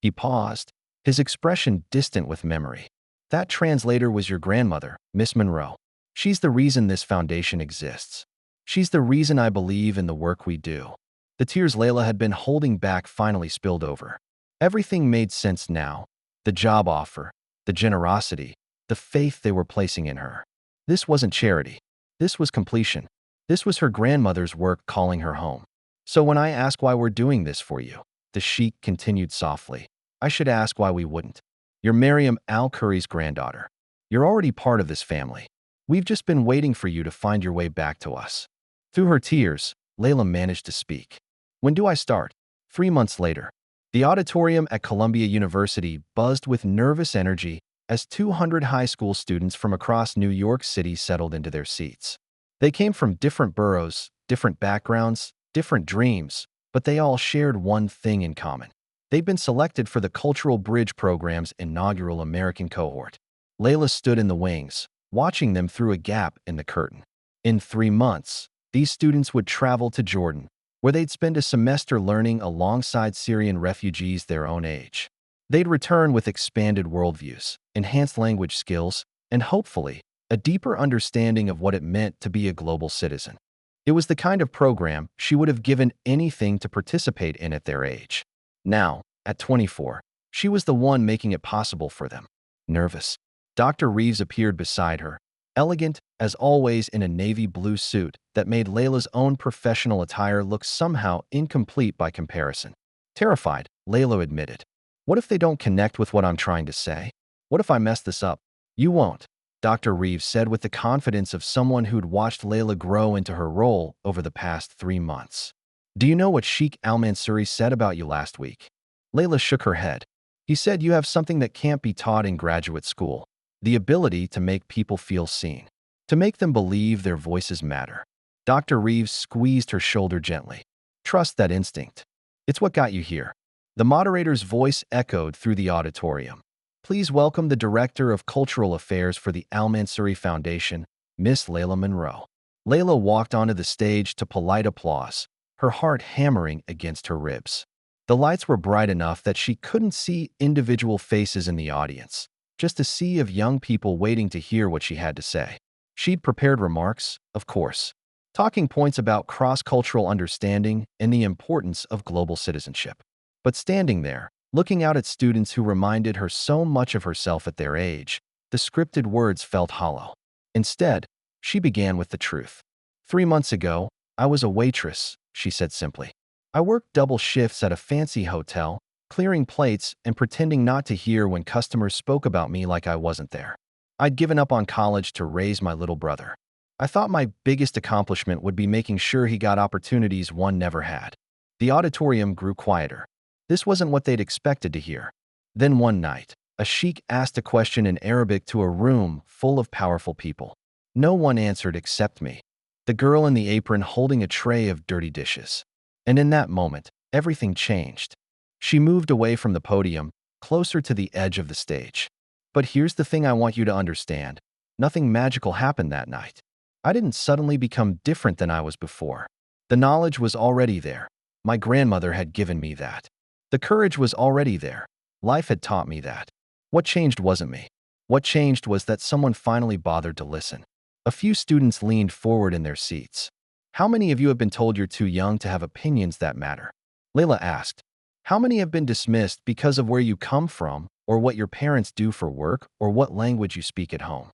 He paused, his expression distant with memory. "That translator was your grandmother, Miss Monroe. She's the reason this foundation exists. She's the reason I believe in the work we do." The tears Layla had been holding back finally spilled over. Everything made sense now. The job offer, the generosity, the faith they were placing in her. This wasn't charity. This was completion. This was her grandmother's work calling her home. "So when I ask why we're doing this for you," the sheikh continued softly, "I should ask why we wouldn't. You're Miriam Al-Curry's granddaughter. You're already part of this family. We've just been waiting for you to find your way back to us." Through her tears, Layla managed to speak. "When do I start?" 3 months later. The auditorium at Columbia University buzzed with nervous energy as 200 high school students from across New York City settled into their seats. They came from different boroughs, different backgrounds, different dreams, but they all shared one thing in common. They'd been selected for the Cultural Bridge program's inaugural American cohort. Layla stood in the wings, watching them through a gap in the curtain. In 3 months, these students would travel to Jordan, where they'd spend a semester learning alongside Syrian refugees their own age. They'd return with expanded worldviews, enhanced language skills, and hopefully, a deeper understanding of what it meant to be a global citizen. It was the kind of program she would have given anything to participate in at their age. Now, at 24, she was the one making it possible for them. Nervous, Dr. Reeves appeared beside her, elegant as always in a navy blue suit that made Layla's own professional attire look somehow incomplete by comparison. Terrified, Layla admitted. "What if they don't connect with what I'm trying to say? What if I mess this up?" "You won't," Dr. Reeves said with the confidence of someone who'd watched Layla grow into her role over the past 3 months. "Do you know what Sheikh Al-Mansuri said about you last week?" Layla shook her head. "He said you have something that can't be taught in graduate school. The ability to make people feel seen. To make them believe their voices matter." Dr. Reeves squeezed her shoulder gently. "Trust that instinct. It's what got you here." The moderator's voice echoed through the auditorium. "Please welcome the Director of Cultural Affairs for the Al-Mansuri Foundation, Miss Layla Monroe." Layla walked onto the stage to polite applause, her heart hammering against her ribs. The lights were bright enough that she couldn't see individual faces in the audience, just a sea of young people waiting to hear what she had to say. She'd prepared remarks, of course, talking points about cross-cultural understanding and the importance of global citizenship. But standing there, looking out at students who reminded her so much of herself at their age, the scripted words felt hollow. Instead, she began with the truth. 3 months ago, I was a waitress, she said simply. I worked double shifts at a fancy hotel, clearing plates and pretending not to hear when customers spoke about me like I wasn't there. I'd given up on college to raise my little brother. I thought my biggest accomplishment would be making sure he got opportunities one never had. The auditorium grew quieter. This wasn't what they'd expected to hear. Then one night, a sheikh asked a question in Arabic to a room full of powerful people. No one answered except me, the girl in the apron holding a tray of dirty dishes. And in that moment, everything changed. She moved away from the podium, closer to the edge of the stage. But here's the thing I want you to understand. Nothing magical happened that night. I didn't suddenly become different than I was before. The knowledge was already there. My grandmother had given me that. The courage was already there. Life had taught me that. What changed wasn't me. What changed was that someone finally bothered to listen. A few students leaned forward in their seats. How many of you have been told you're too young to have opinions that matter? Layla asked. How many have been dismissed because of where you come from, or what your parents do for work, or what language you speak at home?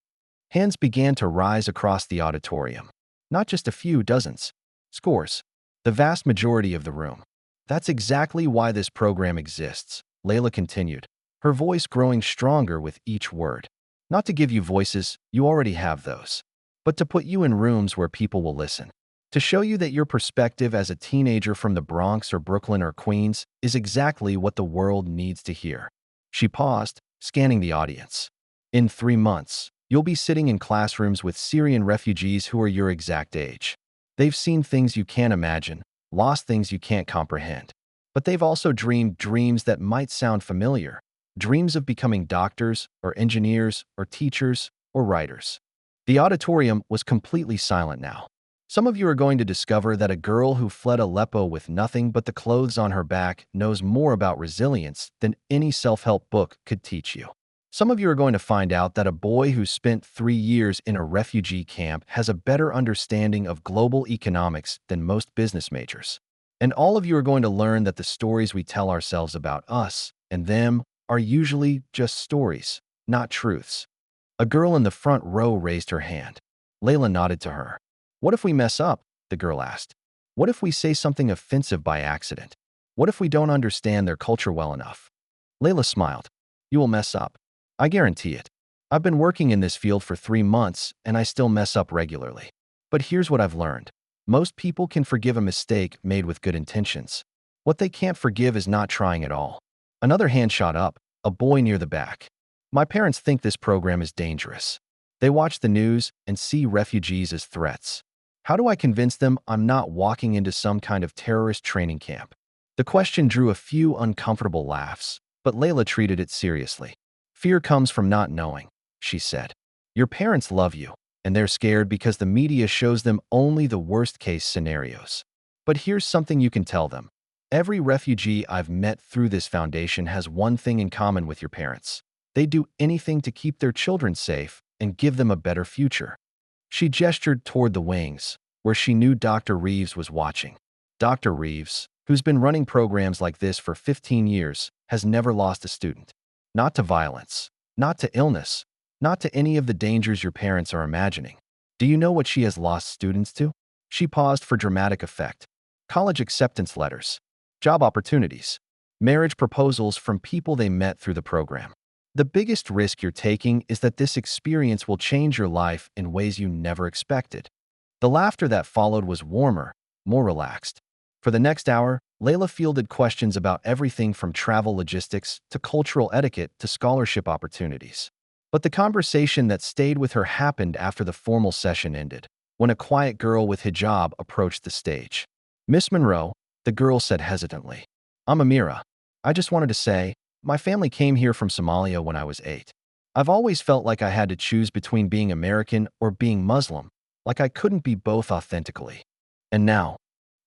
Hands began to rise across the auditorium. Not just a few, dozens. Scores. The vast majority of the room. That's exactly why this program exists, Layla continued, her voice growing stronger with each word. Not to give you voices, you already have those. But to put you in rooms where people will listen. To show you that your perspective as a teenager from the Bronx or Brooklyn or Queens is exactly what the world needs to hear. She paused, scanning the audience. In 3 months, you'll be sitting in classrooms with Syrian refugees who are your exact age. They've seen things you can't imagine, lost things you can't comprehend. But they've also dreamed dreams that might sound familiar. Dreams of becoming doctors, or engineers, or teachers, or writers. The auditorium was completely silent now. Some of you are going to discover that a girl who fled Aleppo with nothing but the clothes on her back knows more about resilience than any self-help book could teach you. Some of you are going to find out that a boy who spent 3 years in a refugee camp has a better understanding of global economics than most business majors. And all of you are going to learn that the stories we tell ourselves about us and them are usually just stories, not truths. A girl in the front row raised her hand. Layla nodded to her. What if we mess up? The girl asked. What if we say something offensive by accident? What if we don't understand their culture well enough? Layla smiled. You will mess up. I guarantee it. I've been working in this field for 3 months, and I still mess up regularly. But here's what I've learned. Most people can forgive a mistake made with good intentions. What they can't forgive is not trying at all. Another hand shot up, a boy near the back. My parents think this program is dangerous. They watch the news and see refugees as threats. How do I convince them I'm not walking into some kind of terrorist training camp? The question drew a few uncomfortable laughs, but Layla treated it seriously. Fear comes from not knowing, she said. Your parents love you, and they're scared because the media shows them only the worst-case scenarios. But here's something you can tell them. Every refugee I've met through this foundation has one thing in common with your parents. They do anything to keep their children safe and give them a better future. She gestured toward the wings, where she knew Dr. Reeves was watching. Dr. Reeves, who's been running programs like this for 15 years, has never lost a student. Not to violence, not to illness, not to any of the dangers your parents are imagining. Do you know what she has lost students to? She paused for dramatic effect. College acceptance letters, job opportunities, marriage proposals from people they met through the program. The biggest risk you're taking is that this experience will change your life in ways you never expected. The laughter that followed was warmer, more relaxed. For the next hour, Layla fielded questions about everything from travel logistics to cultural etiquette to scholarship opportunities. But the conversation that stayed with her happened after the formal session ended, when a quiet girl with hijab approached the stage. Miss Monroe, the girl said hesitantly. I'm Amira. I just wanted to say, my family came here from Somalia when I was 8. I've always felt like I had to choose between being American or being Muslim, like I couldn't be both authentically. And now,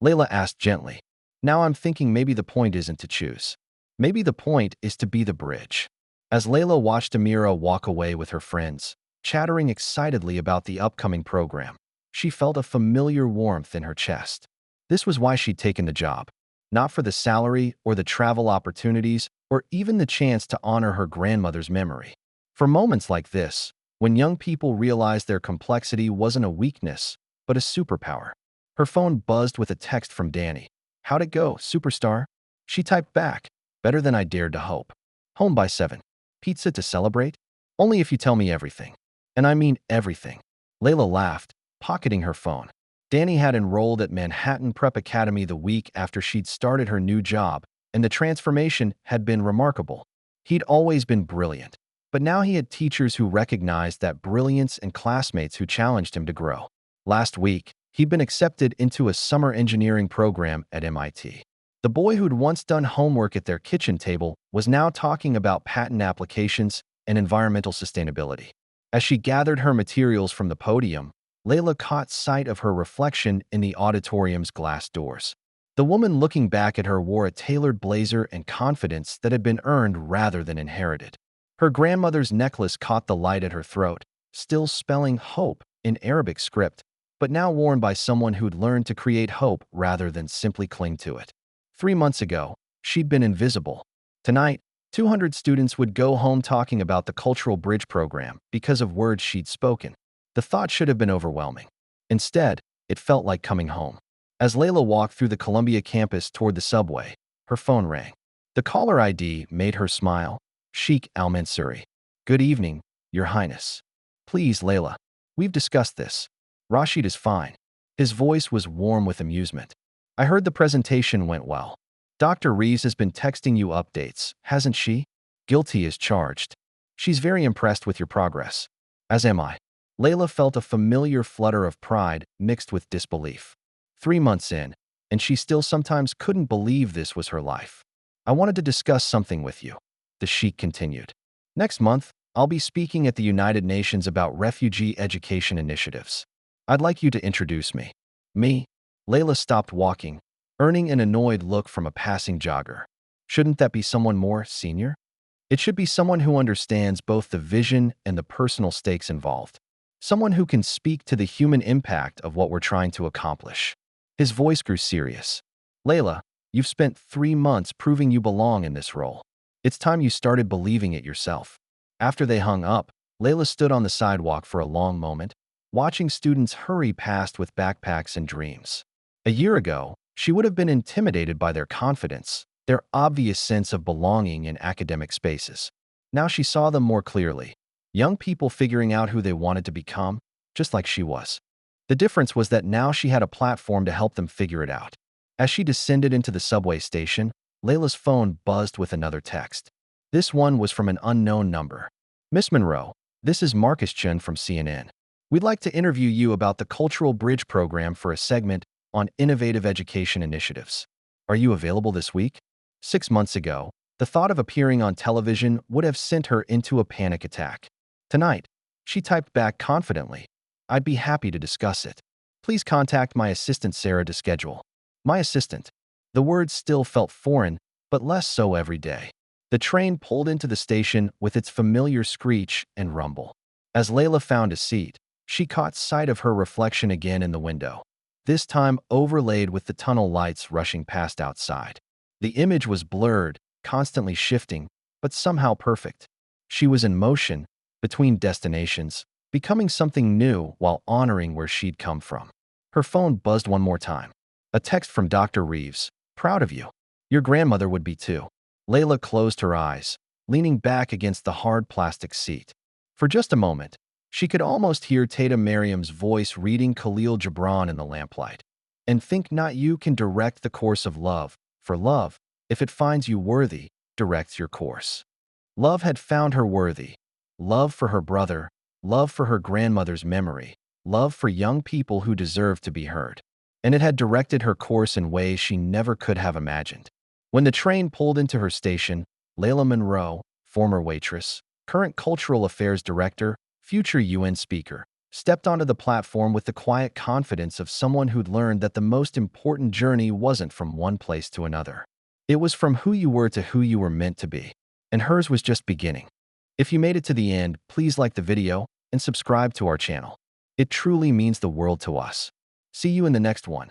Layla asked gently, now I'm thinking maybe the point isn't to choose. Maybe the point is to be the bridge. As Layla watched Amira walk away with her friends, chattering excitedly about the upcoming program, she felt a familiar warmth in her chest. This was why she'd taken the job. Not for the salary or the travel opportunities or even the chance to honor her grandmother's memory. For moments like this, when young people realized their complexity wasn't a weakness, but a superpower. Her phone buzzed with a text from Danny. How'd it go, superstar? She typed back. Better than I dared to hope. Home by 7. Pizza to celebrate? Only if you tell me everything. And I mean everything. Layla laughed, pocketing her phone. Danny had enrolled at Manhattan Prep Academy the week after she'd started her new job, and the transformation had been remarkable. He'd always been brilliant, but now he had teachers who recognized that brilliance and classmates who challenged him to grow. Last week, he'd been accepted into a summer engineering program at MIT. The boy who'd once done homework at their kitchen table was now talking about patent applications and environmental sustainability. As she gathered her materials from the podium, Layla caught sight of her reflection in the auditorium's glass doors. The woman looking back at her wore a tailored blazer and confidence that had been earned rather than inherited. Her grandmother's necklace caught the light at her throat, still spelling hope in Arabic script, but now worn by someone who'd learned to create hope rather than simply cling to it. 3 months ago, she'd been invisible. Tonight, 200 students would go home talking about the Cultural Bridge program because of words she'd spoken. The thought should have been overwhelming. Instead, it felt like coming home. As Layla walked through the Columbia campus toward the subway, her phone rang. The caller ID made her smile. Sheikh Al-Mansuri. Good evening, Your Highness. Please, Layla. We've discussed this. Rashid is fine. His voice was warm with amusement. I heard the presentation went well. Dr. Reeves has been texting you updates, hasn't she? Guilty as charged. She's very impressed with your progress. As am I. Layla felt a familiar flutter of pride mixed with disbelief. 3 months in, and she still sometimes couldn't believe this was her life. I wanted to discuss something with you, the sheikh continued. Next month, I'll be speaking at the United Nations about refugee education initiatives. I'd like you to introduce me. Me? Layla stopped walking, earning an annoyed look from a passing jogger. Shouldn't that be someone more senior? It should be someone who understands both the vision and the personal stakes involved. Someone who can speak to the human impact of what we're trying to accomplish. His voice grew serious. Layla, you've spent 3 months proving you belong in this role. It's time you started believing it yourself. After they hung up, Layla stood on the sidewalk for a long moment, watching students hurry past with backpacks and dreams. A year ago, she would have been intimidated by their confidence, their obvious sense of belonging in academic spaces. Now she saw them more clearly. Young people figuring out who they wanted to become, just like she was. The difference was that now she had a platform to help them figure it out. As she descended into the subway station, Layla's phone buzzed with another text. This one was from an unknown number. Miss Monroe, this is Marcus Chen from CNN. We'd like to interview you about the Cultural Bridge program for a segment on innovative education initiatives. Are you available this week? 6 months ago, the thought of appearing on television would have sent her into a panic attack. Tonight, she typed back confidently, I'd be happy to discuss it. Please contact my assistant Sarah to schedule. My assistant. The words still felt foreign, but less so every day. The train pulled into the station with its familiar screech and rumble. As Layla found a seat, she caught sight of her reflection again in the window, this time overlaid with the tunnel lights rushing past outside. The image was blurred, constantly shifting, but somehow perfect. She was in motion, between destinations, becoming something new while honoring where she'd come from. Her phone buzzed one more time. A text from Dr. Reeves. Proud of you. Your grandmother would be too. Layla closed her eyes, leaning back against the hard plastic seat. For just a moment, she could almost hear Tatum Merriam's voice reading Khalil Gibran in the lamplight. And think not you can direct the course of love, for love, if it finds you worthy, directs your course. Love had found her worthy. Love for her brother, love for her grandmother's memory, love for young people who deserved to be heard. And it had directed her course in ways she never could have imagined. When the train pulled into her station, Layla Monroe, former waitress, current cultural affairs director, future UN speaker, stepped onto the platform with the quiet confidence of someone who'd learned that the most important journey wasn't from one place to another. It was from who you were to who you were meant to be. And hers was just beginning. If you made it to the end, please like the video and subscribe to our channel. It truly means the world to us. See you in the next one.